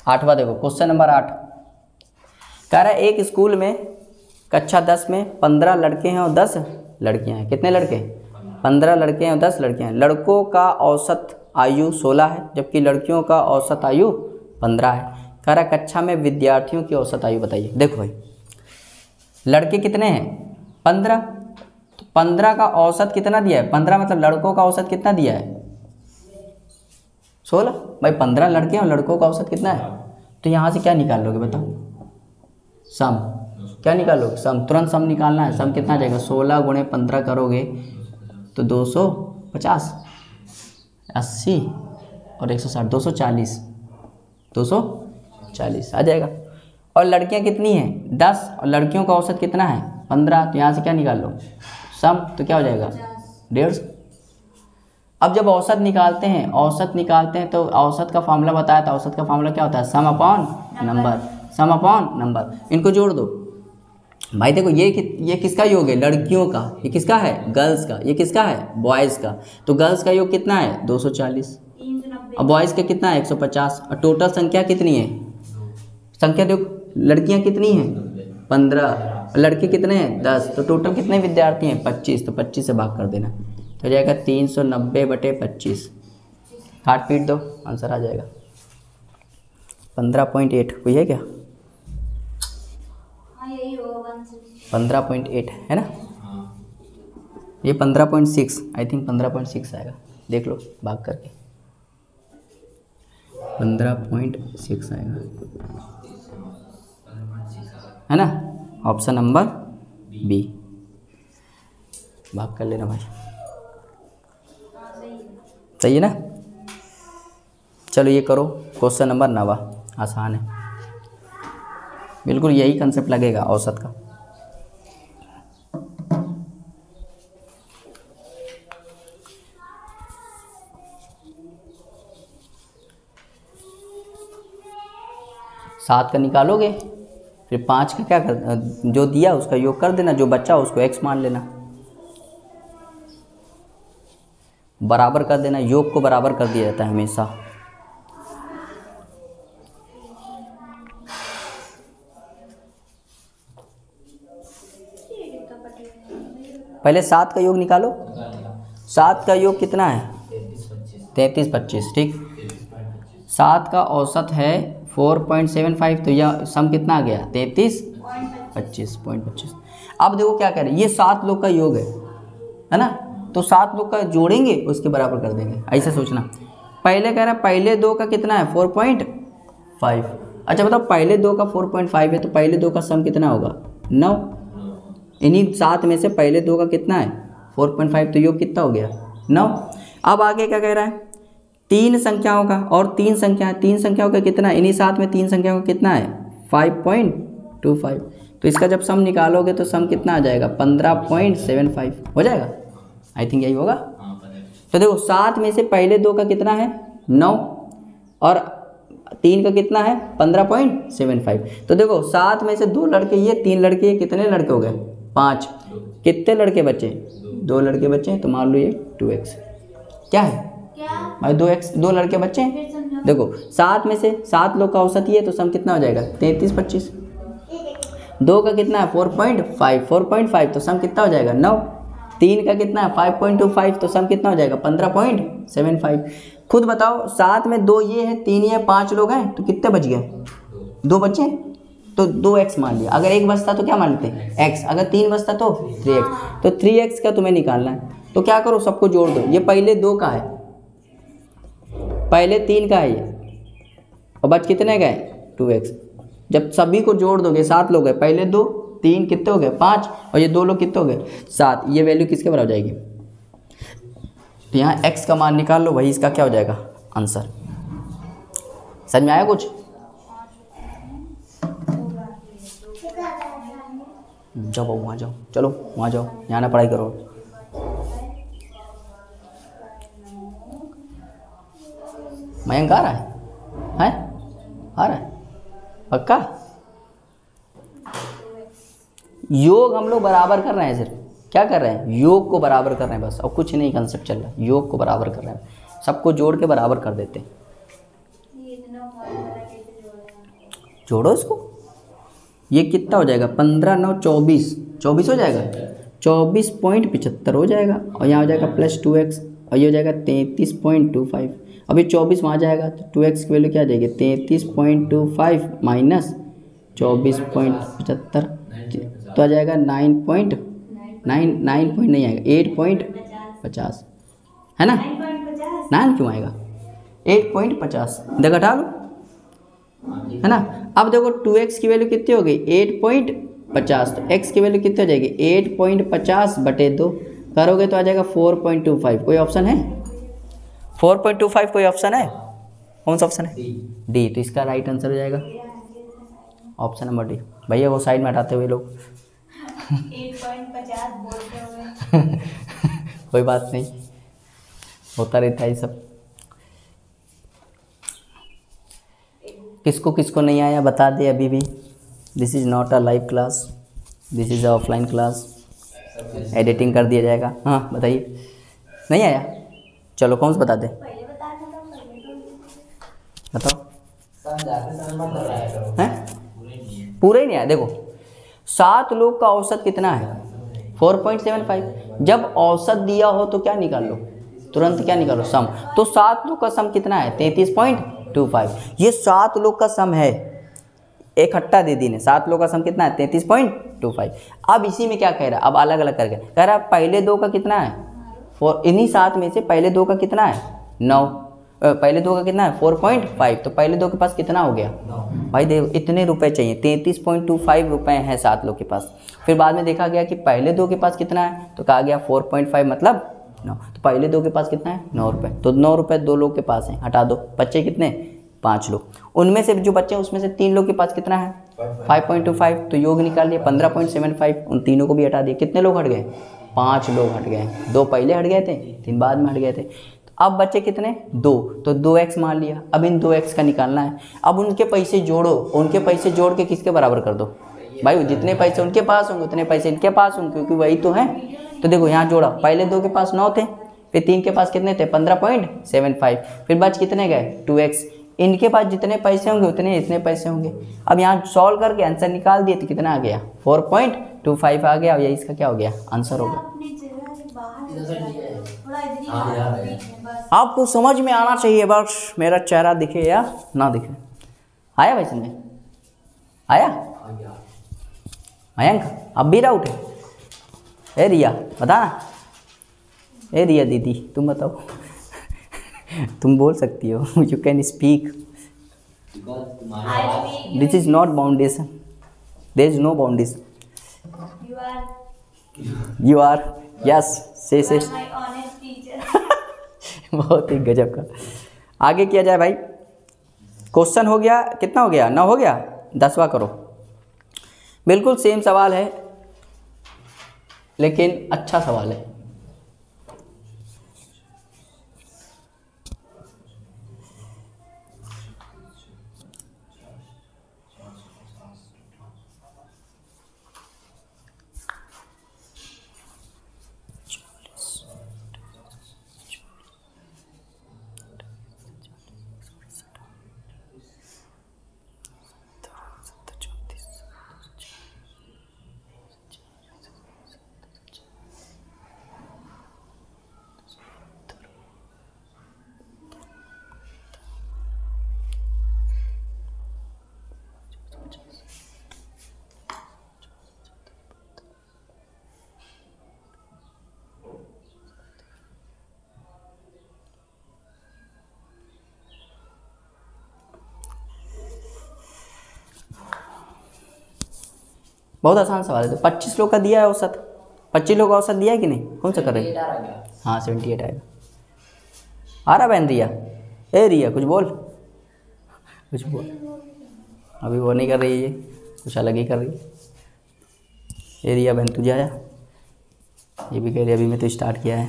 आठवां देखो, क्वेश्चन नंबर 8 कह रहा है एक स्कूल में कक्षा 10 में 15 लड़के हैं और 10 लड़कियां हैं। कितने लड़के, 15 लड़के हैं और 10 लड़कियां हैं। लड़कों का औसत आयु 16 है जबकि लड़कियों का औसत आयु 15 है। कह रहा है कक्षा में विद्यार्थियों की औसत आयु बताइए। देखो भाई लड़के कितने हैं 15, तो 15 का औसत कितना दिया है, 15 मतलब लड़कों का औसत कितना दिया है 16। भाई 15 लड़के हैं और लड़कों का औसत कितना है, तो यहाँ से क्या निकाल लोगे बताओ, सम क्या निकाल लोगे, सम, तुरंत सम निकालना है। सम कितना जाएगा, 16 गुणे 15 करोगे तो 250, 80 और 160, 240, 240 आ जाएगा। और लड़कियां कितनी हैं 10 और लड़कियों का औसत कितना है 15, तो यहाँ से क्या निकाल लो सम, तो क्या हो जाएगा 150। अब जब औसत निकालते हैं तो औसत का फॉर्मूला बताया था, औसत का फॉर्मूला क्या होता है, सम अपॉन नंबर, सम अपॉन नंबर। इनको जोड़ दो भाई। देखो ये किसका योग है, लड़कियों का, ये किसका है गर्ल्स का, ये किसका है बॉयज़ का। तो गर्ल्स का योग कितना है 240 और बॉयज़ का कितना है 150। और टोटल संख्या कितनी है, संख्या देखो लड़कियां कितनी हैं 15, लड़के कितने हैं 10, तो टोटल कितने विद्यार्थी हैं 25, तो 25 से भाग कर देना तो हो जाएगा 390/25। काट पीट दो आंसर आ जाएगा 15.8। कोई है क्या, 15.8 है ना, ये 15.6 आई थिंक 15.6 आएगा, देख लो भाग करके 15.6 आएगा, है ना। ऑप्शन नंबर बी भाग कर लेना भाई, सही है ना। चलो ये करो क्वेश्चन नंबर 9, आसान है बिल्कुल, यही कंसेप्ट लगेगा औसत का। सात का निकालोगे फिर 5 का क्या कर, जो दिया उसका योग कर देना, जो बच्चा उसको x मान लेना, बराबर कर देना, योग को बराबर कर दिया जाता है हमेशा। पहले 7 का योग निकालो, 7 का योग कितना है 33/25, ठीक। 7 का औसत है 4.75, तो यह सम कितना आ गया 33/25। अब देखो क्या कह रहे हैं, ये 7 लोग का योग है ना, तो 7 लोग का जोड़ेंगे उसके बराबर कर देंगे, ऐसा सोचना। पहले कह रहा है पहले 2 का कितना है 4.5। अच्छा बताओ पहले 2 का 4.5 है तो पहले 2 का सम कितना होगा 9। इन्हीं 7 में से पहले 2 का कितना है 4.5, तो योग कितना हो गया 9। अब आगे क्या कह रहा है 3 संख्याओं का, और 3 संख्याओं का कितना, इन्हीं 7 में 3 संख्याओं का कितना है 5.25, तो इसका जब सम निकालोगे तो सम कितना आ जाएगा 15.75 हो जाएगा, आई थिंक यही होगा। तो देखो 7 में से पहले 2 का कितना है 9 और 3 का कितना है 15.75, तो देखो 7 में से 2 लड़के ये, 3 लड़के ये, कितने लड़के हो गए 5, कितने लड़के बचे 2 लड़के बचे, तो मान लो ये 2x क्या है भाई 2x, 2 लड़के बच्चे हैं। देखो 7 में से 7 लोग का औसत ही है तो सम कितना हो जाएगा 33/25। 2 का कितना है 4.5, 4.5 तो सम कितना हो जाएगा 9। 3 का कितना है 5.25 तो सम कितना हो जाएगा 15.75। खुद बताओ 7 में 2 ये है, 3 ये 5 लोग हैं तो कितने बच गए, 2 बचे तो 2x मान लिया। अगर 1 बचता तो क्या मान लेते x, अगर 3 बचता तो 3x। तो 3x का तुम्हें निकालना है तो क्या करो सबको जोड़ दो। ये पहले 2 का है, पहले 3 का है ये, और बच कितने गए 2x। जब सभी को जोड़ दोगे 7 लोग हैं, पहले 2 3 कितने हो गए 5 और ये 2 लोग कितने हो गए 7। ये वैल्यू किसके बराबर हो जाएगी, तो यहाँ x का मान निकाल लो, वही इसका क्या हो जाएगा आंसर। समझ में आया कुछ? जाओ बाबू वहाँ जाओ, चलो वहाँ जाओ, यहाँ ना पढ़ाई करो। मयंक आ रहा है आ रहा है पक्का? योग हम लोग बराबर कर रहे हैं, सिर्फ क्या कर रहे हैं योग को बराबर कर रहे हैं बस, और कुछ नहीं कंसेप्ट चल रहा है, योग को बराबर कर रहे हैं, सबको जोड़ के बराबर कर देते हैं। जोड़ो इसको, ये कितना हो जाएगा 15 9 24, 24 हो जाएगा, 24.75 हो जाएगा, और यहाँ हो जाएगा प्लस 2x, और ये हो जाएगा 33.25। अभी 24 वहाँ जाएगा तो 2x की वैल्यू क्या आ जाएगी 33.25 माइनस 24.75 तो आ जाएगा 9 नहीं आएगा 8.50 है ना, 9 क्यों आएगा 8.50 इधर घटा लो है ना। अब देखो 2x की वैल्यू कितनी हो गई 8.50, तो x की वैल्यू कितनी हो जाएगी 8.50 बटे 2 करोगे तो आ जाएगा 4.25। कोई ऑप्शन है 4.25, कोई ऑप्शन है? कौन सा ऑप्शन है डी, तो इसका राइट आंसर हो जाएगा ऑप्शन नंबर डी। भैया वो साइड में हटाते हुए लोग 8.50 बोलते हुए कोई बात नहीं, होता रहता है ये सब। किसको किसको नहीं आया बता दे अभी भी। This is not a live class, this is a offline class, editing कर दिया जाएगा। हाँ बताइए, नहीं आया? चलो कौन सा बता दे, बताओ हैं? पूरा ही नहीं आया। देखो 7 लोग का औसत कितना है 4.75। जब औसत दिया हो तो क्या निकाल लो, तुरंत क्या निकालो सम। तो 7 लोग का सम कितना है 33.25। ये 7 लोग का सम है, इकट्ठा दे दी ने 7 लोग का सम कितना है 33.25। अब इसी में क्या कह रहा है, अब अलग अलग करके कह रहा है पहले 2 का कितना है 4, इन्हीं 7 में से पहले 2 का कितना है 9, पहले 2 का कितना है 4.5, तो पहले 2 के पास कितना हो गया भाई देखो इतने रुपए चाहिए 33.25 रुपए हैं 7 लोग के पास। फिर बाद में देखा गया कि पहले 2 के पास कितना है, तो कहा गया 4.5 मतलब 9, तो पहले 2 के पास कितना है 9 रुपये, तो 9 रुपये 2 लोग के पास हैं, हटा दो, बच्चे कितने 5 लोग। उनमें से जो बच्चे हैं उसमें से 3 लोग के पास कितना है 5.25, तो योग निकाल लिया 15.75, उन तीनों को भी हटा दिया। कितने लोग हट गए 5 लोग हट गए, 2 पहले हट गए थे 3 बाद में हट गए थे। अब बच्चे कितने 2, तो 2x मान लिया। अब इन 2x का निकालना है। अब उनके पैसे जोड़ो, उनके पैसे जोड़ के किसके बराबर कर दो भाई, जितने पैसे उनके पास होंगे उतने पैसे इनके पास होंगे, क्योंकि वही तो है। तो देखो यहाँ जोड़ा, पहले 2 के पास 9 थे, फिर 3 के पास कितने थे 15.75, फिर बच कितने गए 2x। इनके पास जितने पैसे होंगे उतने इतने पैसे होंगे। अब यहाँ सॉल्व करके आंसर निकाल दिए तो कितना आ गया 4.25 आ गया, और ये इसका क्या हो गया आंसर हो गया। आपको समझ में आना चाहिए, बस मेरा चेहरा दिखे या ना दिखे। आया भाई समझ आया? मयंक अब भी डाउट है? ए रिया बता ना, ए रिया दीदी तुम बताओ तुम बोल सकती हो, you can speak, this is not boundation, there is no boundation, you are yes से बहुत ही गजब का। आगे किया जाए भाई, क्वेश्चन हो गया, कितना हो गया 9 हो गया, 10वां करो। बिल्कुल सेम सवाल है लेकिन अच्छा सवाल है। बहुत आसान सवाल है। तो 25 लोग का दिया है औसत, 25 लोग का औसत दिया है कि नहीं? कौन सा कर रहे हैं? हाँ 78 आएगा। आ रहा बहन रिया? ए रिया कुछ बोल, कुछ बोल। अभी वो नहीं कर रही है, ये कुछ अलग ही कर रही है। ए रिया बहन तुझे आया? ये भी कह रही अभी मैं तो स्टार्ट किया है।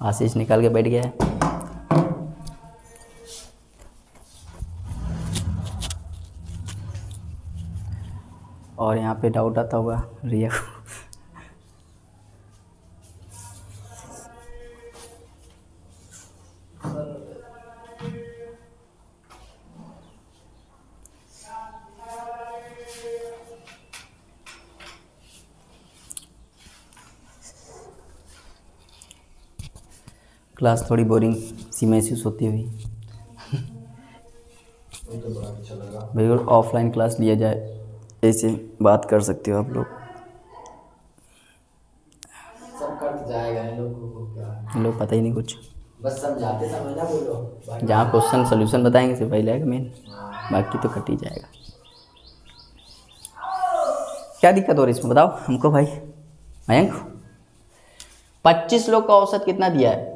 आशीष निकाल के बैठ गया है। और यहाँ पे डाउट आता होगा रिया को। क्लास थोड़ी बोरिंग सी महसूस होती हुई। बिल्कुल ऑफलाइन क्लास लिया जाए, ऐसे बात कर सकते हो आप लोग। सब कट जाएगा इन लोगों को क्या, इन लोग पता ही नहीं कुछ, बस समझाते समय ना बोलो। जहाँ क्वेश्चन सोल्यूशन बताएंगे सिर्फ पहले आएगा मेन, बाकी तो कट ही जाएगा। क्या दिक्कत हो रही है इसमें बताओ हमको भाई मयंक। 25 लोग का औसत कितना दिया है?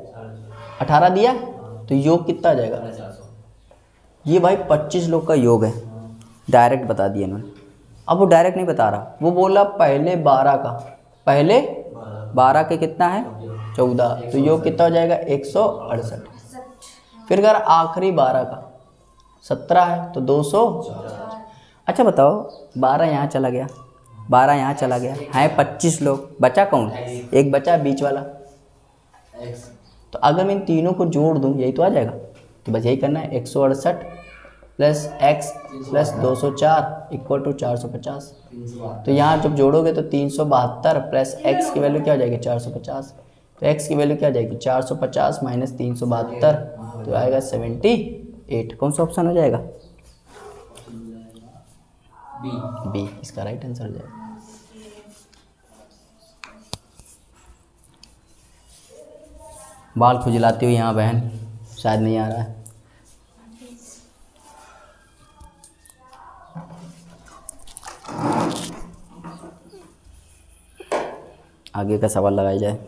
18 दिया, तो योग कितना आ जाएगा? ये भाई 25 लोग का योग है, डायरेक्ट बता दिया इन्होंने। अब वो डायरेक्ट नहीं बता रहा, वो बोला पहले 12 का, पहले 12 के कितना है? 14, तो योग कितना हो जाएगा? 168। फिर अगर आखिरी 12 का 17 है तो 200। अच्छा बताओ 12 यहाँ चला गया, 12 यहाँ चला गया, है 25 लोग, बचा कौन? एक बचा बीच वाला। तो अगर मैं इन तीनों को जोड़ दूँ यही तो आ जाएगा। तो बस यही करना है, 168 plus x plus 204 equal to 450। तो यहाँ जब जोड़ोगे तो 372 प्लस x की वैल्यू क्या हो जाएगी? 450। तो x की वैल्यू क्या हो जाएगी? 450 माइनस 372, तो आएगा 78। कौन सा ऑप्शन हो जाएगा? बी इसका राइट आंसर हो जाएगा। बाल खुजलाती हुई यहाँ बहन, शायद नहीं आ रहा है। आगे का सवाल लगाया जाए।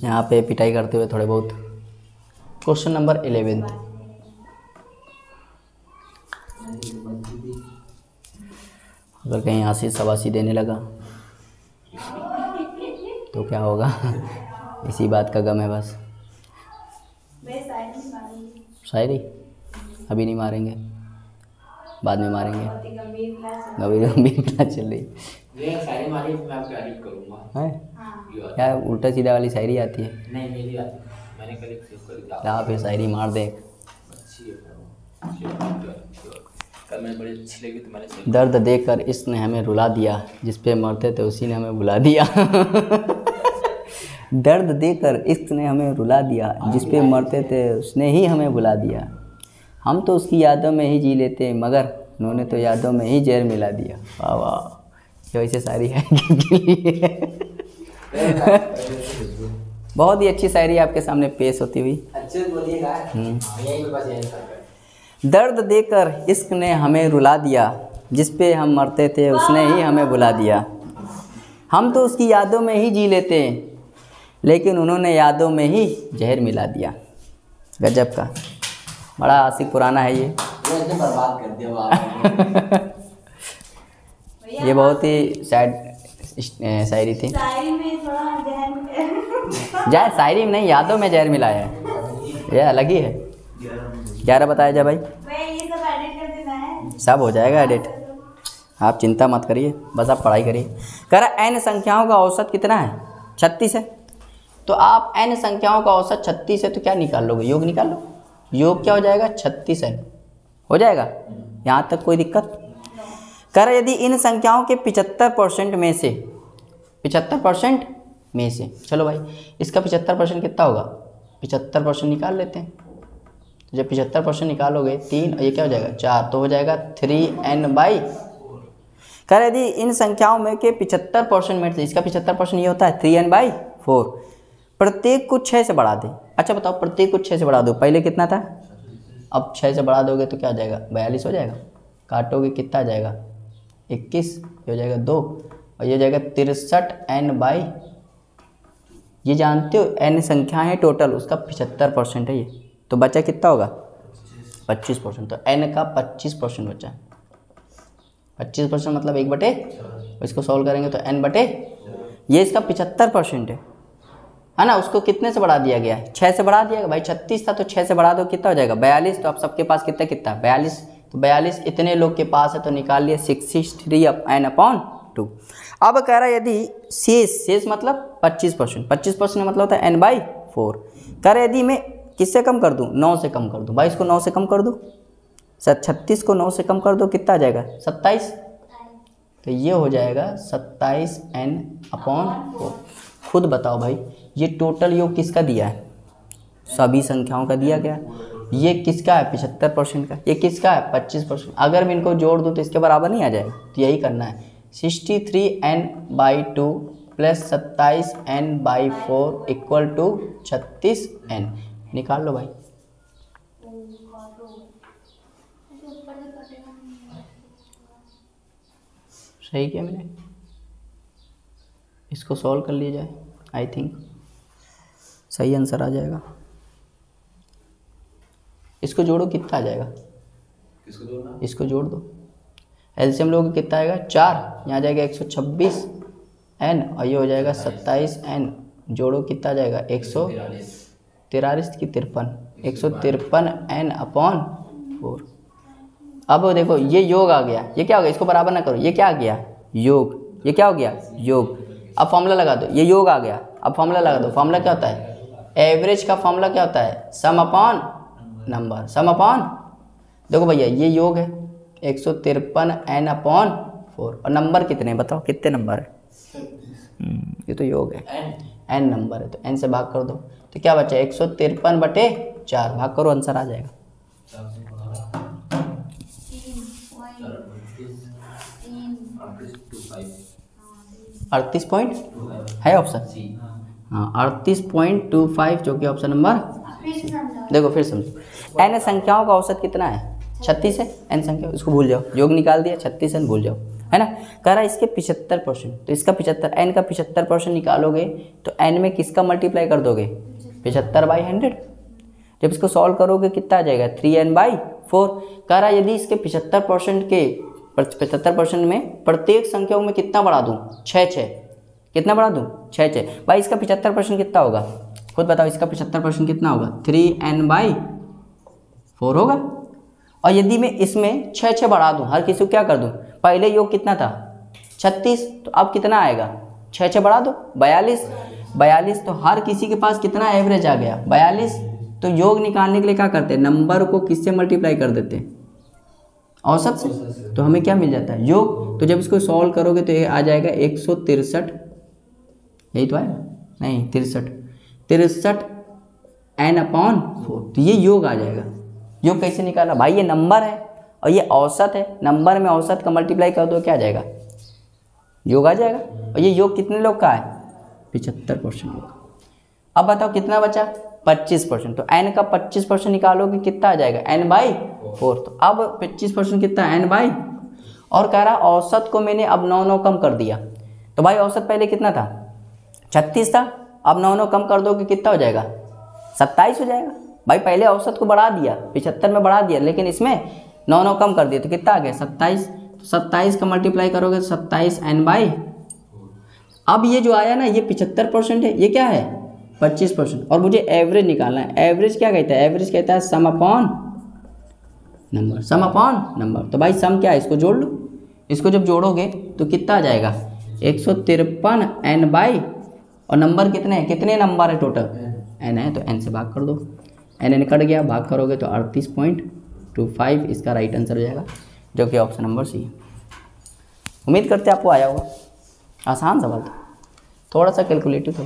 यहाँ पे पिटाई करते हुए थोड़े बहुत। Question number 11। अगर कहीं आशी सवासी देने लगा तो क्या होगा? इसी बात का गम है बस। शायरी अभी नहीं मारेंगे, बाद में मारेंगे। गंभीर क्लास चल रही शायरी मारी मैं आपको एडिट करूंगा है। क्या उल्टा सीधा वाली शायरी आती है? नहीं मेरी आती, मैंने कल एक सेव कर दिया। ला फिर शायरी मार दे। अच्छी है, कल मैंने बड़ी अच्छी लगी तो मैंने सेव। दर्द देकर इसने हमें रुला दिया, जिस पे मरते थे उसी ने हमें बुला दिया। दर्द देकर इश्क ने हमें रुला दिया, जिस पे मरते थे उसने ही हमें बुला दिया। हम तो उसकी यादों में ही जी लेते, मगर उन्होंने तो यादों में ही जहर मिला दिया। वाह वाह, ये वैसे शायरी है बहुत ही अच्छी शायरी आपके सामने पेश होती हुई। अच्छे से बोलिएगा। यही मेरे पास यही। दर्द देकर इश्क ने हमें रुला दिया, जिस पे हम मरते थे उसने ही हमें बुला दिया। हम तो उसकी यादों में ही जी लेते, लेकिन उन्होंने यादों में ही जहर मिला दिया। गजब का, बड़ा आशिक पुराना है ये। बर्बाद कर दिया ये बहुत ही सैड शायरी थी। शायरी में थोड़ा जहर जाए शायरी में नहीं, यादों में जहर मिलाया है, ये अलग ही है। 11 बताया जाए भाई। ये सब एडिट कर देना है, सब हो जाएगा एडिट, आप चिंता मत करिए, बस आप पढ़ाई करिए। कह रहा n संख्याओं का औसत कितना है? 36 है। तो आप n संख्याओं का औसत 36 है तो क्या निकाल लोगे? योग निकाल लो। योग क्या हो जाएगा? 36 है, हो जाएगा। यहाँ तक कोई दिक्कत? कह रहा यदि इन संख्याओं के 75% में से 75% में से, चलो भाई इसका 75% कितना होगा? 75% निकाल लेते हैं। तो जब 75% निकालोगे 3, ये क्या हो जाएगा? 4, तो हो जाएगा 3n/। कह रहे यदि इन संख्याओं में के 75% में से, इसका 75% ये होता है 3n/4, प्रत्येक को 6 से बढ़ा दें। अच्छा बताओ, प्रत्येक को 6 से बढ़ा दो, पहले कितना था, अब 6 से बढ़ा दोगे तो क्या हो जाएगा, 42 हो जाएगा। काटोगे कितना आ जाएगा, 21, ये हो जाएगा 2, और ये हो जाएगा 63n/, ये जानते हो n संख्या है टोटल, उसका 75% है ये, तो बचा कितना होगा 25%। तो n का 25% बचा, 25% मतलब 1/, इसको सॉल्व करेंगे तो n/, ये इसका 75% है ना। उसको कितने से बढ़ा दिया गया है, 6 से बढ़ा दिया गया भाई, 36 था तो 6 से बढ़ा दो कितना हो जाएगा 42। तो आप सबके पास कितना 42, तो 42 इतने लोग के पास है तो निकाल लिए 63n/2। अब कह रहा है यदि शेष मतलब 25%, 25% मतलब होता है n/4। कह रहा है यदि मैं किससे कम कर दूं, 9 से कम कर दूं, भाई इसको 9 से कम कर दूं, 36 को 9 से कम कर दो कितना आ जाएगा 27, तो ये हो जाएगा 27n/4। खुद बताओ भाई, ये टोटल योग किसका दिया है, सभी संख्याओं का दिया गया। ये किसका है 75% का, ये किसका है 25%। अगर मैं इनको जोड़ दूँ तो इसके बराबर नहीं आ जाएगा, तो यही करना है 63n/2 plus 27n/4 equal to 36n। निकाल लो भाई। सही किया मैंने, इसको सॉल्व कर लिया जाए, आई थिंक सही आंसर आ जाएगा। इसको जोड़ो कितना आ जाएगा, इसको जोड़ दो, एलसीएम लोगे कितना आएगा 4, यहाँ जाएगा 126n और ये हो जाएगा 27n, जोड़ो कितना आ जाएगा 143 की 53, 153n/4। अब देखो ये योग आ गया, ये क्या हो गया, इसको बराबर ना करो, ये क्या आ गया योग, ये क्या हो गया योग। अब फॉर्मूला लगा दो, ये योग आ गया, अब फॉर्मूला लगा दो। फॉर्मूला क्या होता है, एवरेज का फॉर्मूला क्या होता है, सम अपॉन नंबर, सम अपॉन, देखो भैया ये योग है 153n/4 और नंबर कितने हैं बताओ, कितने नंबर है, ये तो योग है, n नंबर है, तो n से भाग कर दो तो क्या बचा 153/4, भाग करो आंसर आ जाएगा। अड़तीस पॉइंट है ऑप्शन, हाँ 38.25 जो कि ऑप्शन नंबर। देखो फिर समझो, n संख्याओं का औसत कितना है 36 है, n संख्या इसको भूल जाओ, योग निकाल दिया 36 n भूल जाओ, है ना। कह रहा है इसके 75%, तो इसका 75, n का 75% निकालोगे तो n में किसका मल्टीप्लाई कर दोगे 75/100। जब इसको सॉल्व करोगे कितना आ जाएगा 3n/4। कह रहा है यदि इसके 75% में प्रत्येक संख्याओं में कितना बढ़ा दूँ 6, कितना बढ़ा दूँ 6। भाई इसका 75% कितना होगा, खुद बताओ, इसका 75% कितना होगा 3n/4 होगा। और यदि मैं इसमें 6 बढ़ा दूँ, हर किसी को क्या कर दूँ, पहले योग कितना था 36, तो अब कितना आएगा 6 बढ़ा दो 42, तो हर किसी के पास कितना एवरेज आ गया 42। तो योग निकालने के लिए क्या करते हैं, नंबर को किससे मल्टीप्लाई कर देते हैं, औसत से, तो हमें क्या मिल जाता है योग। तो जब इसको सॉल्व करोगे तो ये आ जाएगा 163, यही तो है नहीं 63n/4, तो ये योग आ जाएगा। योग कैसे निकाला भाई, ये नंबर है और ये औसत है, नंबर में औसत का मल्टीप्लाई कर दो क्या आ जाएगा योग आ जाएगा। और ये योग कितने लोग का है 75% लोग। अब बताओ कितना बचा 25%, तो n का 25% निकालोगे कितना आ जाएगा n/4। तो अब 25% कितना n/, और कह रहा औसत को मैंने अब 9 कम कर दिया, तो भाई औसत पहले कितना था 36 था, अब 9 कम कर दोगे कितना हो जाएगा 27 हो जाएगा। भाई पहले औसत को बढ़ा दिया 75 में बढ़ा दिया, लेकिन इसमें 9 कम कर दिया तो कितना आ गया 27। तो 27 का मल्टीप्लाई करोगे तो 27n/। अब ये जो आया ना ये 75% है, ये क्या है 25%, और मुझे एवरेज निकालना है। एवरेज क्या कहता है, एवरेज कहता है सम अपॉन नंबर, सम अपॉन नंबर। तो भाई सम क्या है, इसको जोड़ लो, इसको जब जोड़ोगे तो कितना आ जाएगा 153n/, और नंबर कितने हैं, कितने नंबर है टोटल n है, तो n से भाग कर दो, n कट गया, भाग करोगे तो 38.25 इसका राइट आंसर हो जाएगा, जो कि ऑप्शन नंबर सी है। उम्मीद करते हैं आपको आया होगा, आसान सवाल था, थोड़ा सा कैलकुलेटिव था।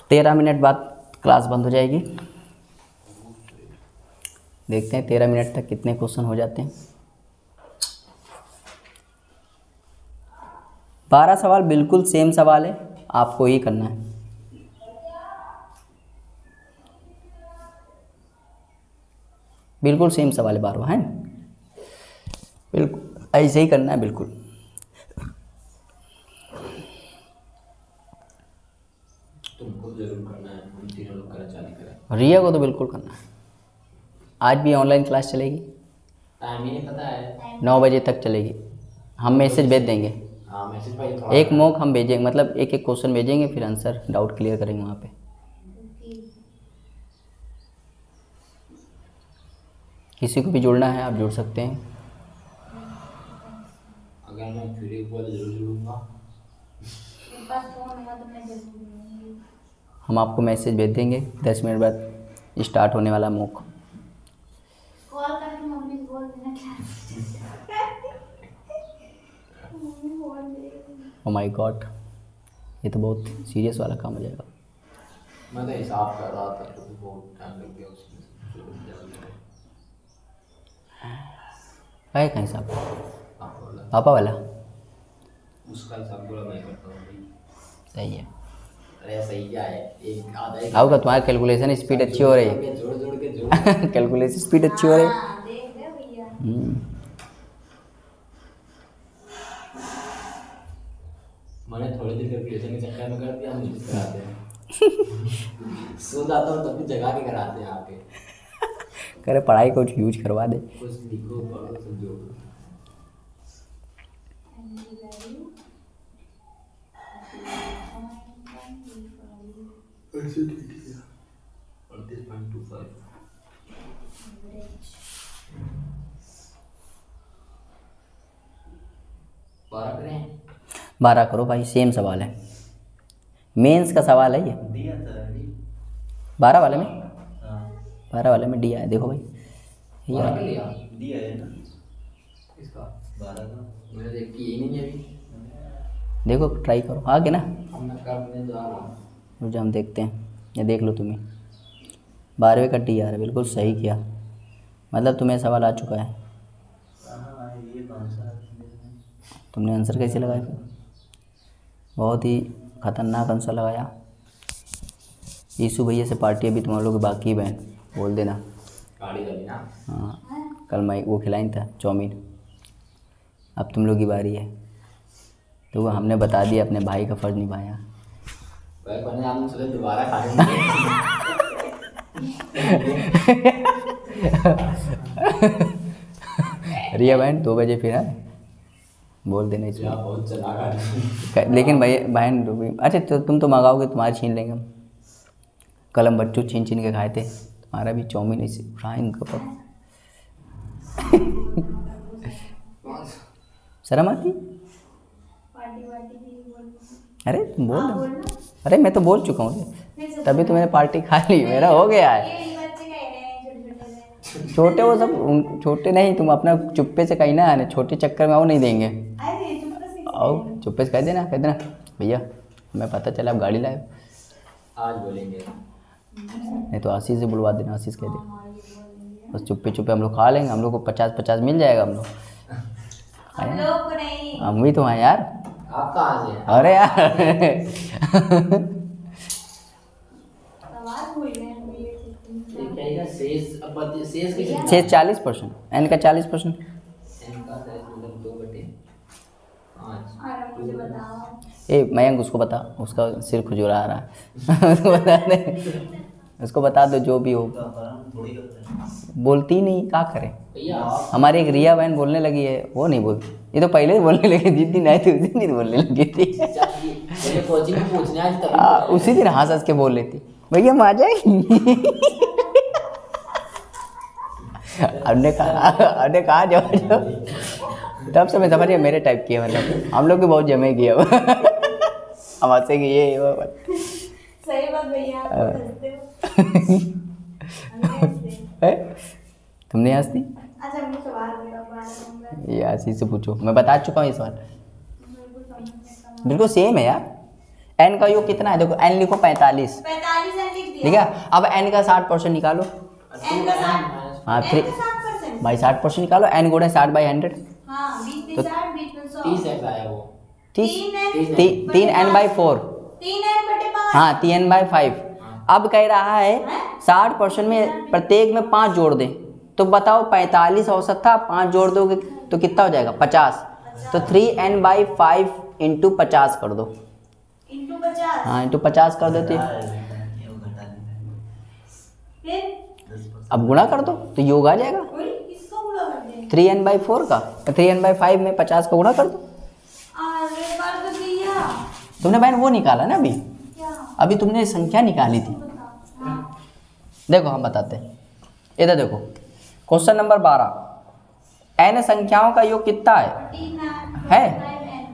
13 मिनट बाद क्लास बंद हो जाएगी, देखते हैं 13 मिनट तक कितने क्वेश्चन हो जाते हैं। 12 सवाल बिल्कुल सेम सवाल है, आपको ही करना है। बिल्कुल सेम सवाल है 12 है, बिल्कुल ऐसे ही करना है बिल्कुल। तुमको जरूर करना है, हम तीनों लोग करना चालू करें। रिया को तो बिल्कुल करना है। आज भी ऑनलाइन क्लास चलेगी, टाइम ही नहीं पता है। 9 बजे तक चलेगी। हम मैसेज भेज देंगे, हाँ मैसेज पर थोड़ा एक मॉक हम भेजेंगे, मतलब एक एक क्वेश्चन भेजेंगे, फिर आंसर डाउट क्लियर करेंगे वहाँ पे। किसी को भी जुड़ना है आप जुड़ सकते हैं। अगर मैं फ्री हुआ तो जरूर जुड़ूंगा। मेरे पास फोन होगा तो मैं जरूर लूंगी। हम आपको मैसेज भेज देंगे 10 मिनट बाद स्टार्ट होने वाला मॉक। कॉल करके मम्मी को बोल देना क्या मम्मी बोल देगी। ओ माय गॉड, ये तो बहुत सीरियस वाला काम हो जाएगा। मैं तो हिसाब कर रहा था तो बहुत टाइम लग गया उसमें। है कहीं साहब बोला पापा वाला उसका हिसाब बोला मैं करता हूँ भाई। सही है। अरे सही क्या है, एक आधा एक आओ का तुम्हारा कैलकुलेशन स्पीड अच्छी हो रही है। जोड़ जोड़ के जोड़। कैलकुलेशन स्पीड अच्छी हो रही है। हाँ, देख रहे हो भैया। मैंने थोड़ी देर कैलकुलेशन के चक्कर में कर दिया, हम यूज कराते हैं। सो जाता हूँ तब भी जगा के कराते हैं आके। करे पढ़ाई को यूज करवा दे। कुछ लिखो पढ़ो सब जोड़ो। ऐसे ठीक है 38.25 12 करें। 12 करो भाई, सेम सवाल है, मेंस का सवाल है ये। दिया था अभी 12 वाले में, हाँ 12 वाले में डी आया, देखो भाई ये 12 के लिया दिया है ना इसका 12 का। मैंने देखी यही नहीं है अभी। देखो ट्राई करो, आगे ना अब मैं करने जा रहा हूँ। रुझान हम देखते हैं, ये देख लो तुम्हें 12वें का डी आ रहा है, बिल्कुल सही किया, मतलब तुम्हें सवाल आ चुका है। हाँ ये कौन सा तुमने आंसर कैसे लगाया फिर? बहुत ही खतरनाक आंसर लगाया। यीशु भैया से पार्टी अभी तुम लोग बाकी है, बहन बोल देना। गाड़ी वाली ना। हाँ कल मैं वो खिलाई था चाउमीन, अब तुम लोग की बारी है। तो वो हमने बता दिया, अपने भाई का फ़र्ज़ निभाया। भाई बने आपने सोचा दोबारा खाने रिया बहन 2 बजे फिर है, बोल देना इसमें। बहुत चला लेकिन भाई बहन, अच्छा तो तुम तो मंगाओगे, तुम्हारे छीन लेंगे हम। कल हम बच्चों छीन छीन के खाए थे, तुम्हारा भी चाउमीन ऐसे उठाएंगे पर। शर्म आती? पार्टी वार्टी भी बोल। अरे तुम बोल हाँ, दो। बोलना। अरे मैं तो बोल चुका हूँ, तभी तो मैंने पार्टी खा ली, मेरा हो गया है। ये बच्चे कह रहे हैं छोटे छोटे छोटे वो सब छोटे नहीं, तुम अपना चुप्पे से कहीं ना आने, छोटे चक्कर में वो नहीं देंगे। अरे चुप से आओ चुप्पे से कह देना भैया हमें पता चला आप गाड़ी लाए। आज बोलेंगे नहीं तो आशीष से बुलवा देना, आशीष कह दे, बस चुप्पे चुप्पे हम लोग खा लेंगे, हम लोग को 50-50 मिल जाएगा। हम लोग हम लोग को नहीं। हम भी तो हैं यार। आप कहाँ से हैं? अरे यार सवाल भूल गए हम ये ये कहेगा शेष अब शेष कैसे? 40%, एन का 40%। n का शेष मतलब 2/5। और मुझे बताओ। ए मयंक उसको बता, उसका सिर खुजला आ रहा है। उसको बता दे, उसको बता दो जो भी हो। थोड़ी करते हैं बोलती नहीं, क्या करें। भैया हमारी एक रिया बहन बोलने लगी है, वो नहीं बोलती, ये तो पहले ही बोलने लगी, जिस दिन आई थी उसी दिन बोलने लगी थी। पहले कोचिंग में पूछने आज तभी उसी दिन हंस हंस के बोल लेती, भैया हम आ जाएंगे। हमने कहा जाओ। तब से मैं समझ गया मेरे टाइप की है, मतलब हम लोग भी बहुत जमेगी अब। हम हंसेंगे ये वो। सही बात भैया, आप हंसते हो। हम हंसते हैं। तुमने हंसती? अच्छा मुझे सवाल बताओ, 12 नंबर ये आशीष से पूछो, मैं बता चुका हूँ इस बार। बिल्कुल समझने का। बिल्कुल सेम है यार। एन का योग कितना है देखो, एन लिखो 45, 45 एन लिख दिया। ठीक है। अब एन का 60% निकालो। एन का 60। हाँ एन फिर का 60%। भाई 60% निकालो, एन गुणे 60/100। हाँ 20 तो 60 20 100। 30 x आया वो तीन n बाई 4, 3n/5। हाँ 3n/5। अब कह रहा है 60% में प्रत्येक में 5 जोड़ दें, तो बताओ 45 औसत था, 5 जोड़ दोगे तो कितना हो जाएगा 50। तो 3n/5 इंटू 50 कर दो, इंटू 50। हाँ इंटू 50 कर देते, फिर अब गुणा कर दो तो योग आ जाएगा। वही किसको पूरा कर दें? 3n/4 का, 3n/5 में 50 का गुणा कर दो। एक बार तो दिया तुमने बहन वो निकाला ना अभी, क्या? अभी तुमने संख्या निकाली थी। हाँ। देखो हम बताते हैं, इधर देखो क्वेश्चन नंबर 12, n संख्याओं का योग कितना है?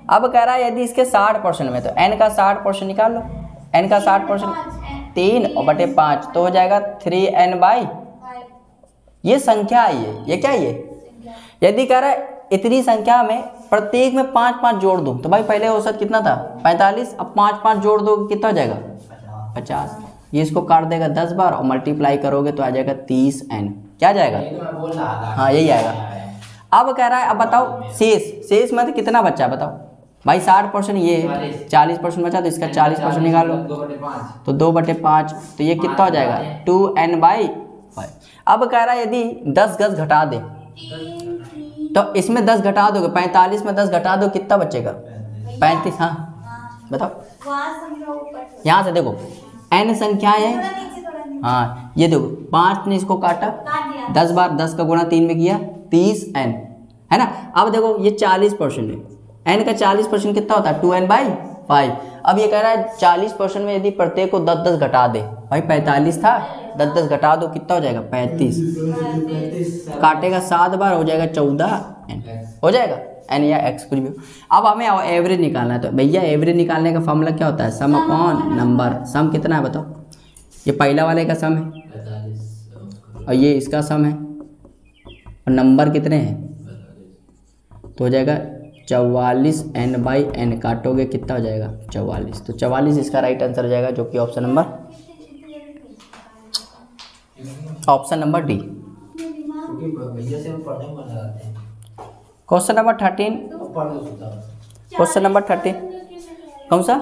अब कह रहा है यदि इसके 60% में, तो n का 60% निकाल लो। n का 60% 3/5 तो हो जाएगा 3n/, ये संख्या आई है, ये क्या है ये? यदि कह रहा है इतनी संख्या में प्रत्येक में 5-5 जोड़ दूं, तो भाई पहले औसत कितना था 45, अब 5-5 जोड़ दो कितना हो जाएगा 50। ये इसको काट देगा 10 बार और मल्टीप्लाई करोगे तो आ जाएगा 30n। क्या आ जाएगा? ये तो मैं बोल रहा था। हाँ यही आएगा। अब कह रहा है, अब बताओ शेष में कितना बचा बताओ भाई? 60% ये है, 40% बचा, तो इसका 40% निकालो, 2/5। तो 2/5, तो ये कितना हो जाएगा 2n/5। अब कह रहा है यदि 10 गज घटा दे, तो इसमें 10 घटा दोगे, 45 में 10 घटा दो कितना बचेगा 35। हाँ बताओ, वहाँ समझो ऊपर यहाँ से देखो n संख्याएं थोड़ा हैं, नीचे, थोड़ा नीचे हाँ ये देखो 5 ने इसको काटा, काट दिया। 10 बार 10 का गुणा 3 में किया 30n, है ना। अब देखो ये 40% है, n का 40% कितना होता है 2n/5। अब ये कह रहा है 40% में यदि प्रत्येक को 10-10 घटा दे, भाई 45 था, 10-10 घटा दो कितना हो जाएगा 35, काटेगा 7 बार हो जाएगा 14n, हो जाएगा n या x कुछ भी हो। अब हमें एवरेज निकालना है, तो भैया एवरेज निकालने का फॉर्मूला क्या होता है? सम अपॉन नंबर। सम कितना है बताओ? ये पहला वाले का सम है 45 और ये इसका सम है, और नंबर कितने हैं? तो हो जाएगा 44n/n, काटोगे कितना हो जाएगा 44। तो 44 इसका राइट आंसर हो जाएगा, जो कि ऑप्शन नंबर डी। क्योंकि भैया से हम पढ़ने में मजा आते हैं। क्वेश्चन नंबर 13, पढ़ लो सुधा। क्वेश्चन नंबर 13 कौन सा?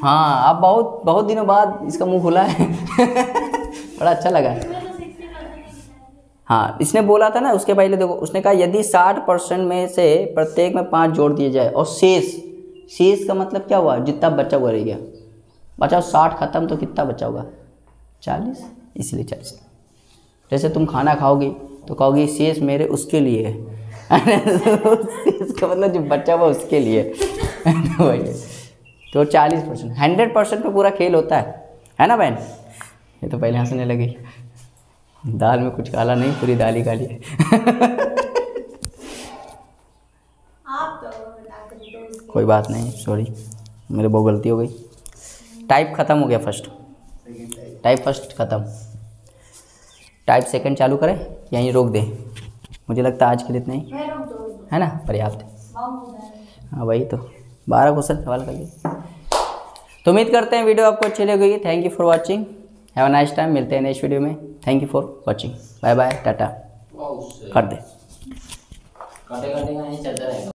हाँ, अब बहुत दिनों बाद इसका मुंह खुला है बड़ा अच्छा लगा है। हाँ, इसने बोला था ना उसके पहले, देखो उसने कहा यदि 60% में से प्रत्येक में 5 जोड़ दिए जाए और शेष का मतलब क्या हुआ? जितना बचा हुआ रह गया। बचा 60 खत्म तो कितना बचा होगा 40, इसलिए 40। जैसे तुम खाना खाओगी तो कहोगी शेष मेरे उसके लिए है शेष का मतलब जो बचा हुआ उसके लिए तो 40%, 100% पे पूरा खेल होता है ना बहन? ये तो पहले हंसने लगी, दाल में कुछ काला नहीं, पूरी दाल ही काली है आप तो बता दो। कोई बात नहीं, सॉरी मेरे बहुत गलती हो गई। टाइप ख़त्म हो गया, टाइप फर्स्ट ख़त्म। टाइप सेकंड चालू करें, यहीं रोक दें? मुझे लगता है आज के लिए इतना ही मैं रुक दो। है ना, पर्याप्त है। बहुत उधर। हाँ वही तो 12 क्वेश्चन सवाल कर लिए। तो उम्मीद करते हैं वीडियो आपको अच्छी लगी। Thank you for watching, have a nice time. मिलते हैं नेक्स्ट वीडियो में। Thank you for watching, bye bye, टाटा कर दे। काटे काटे का नहीं चलता रहेगा।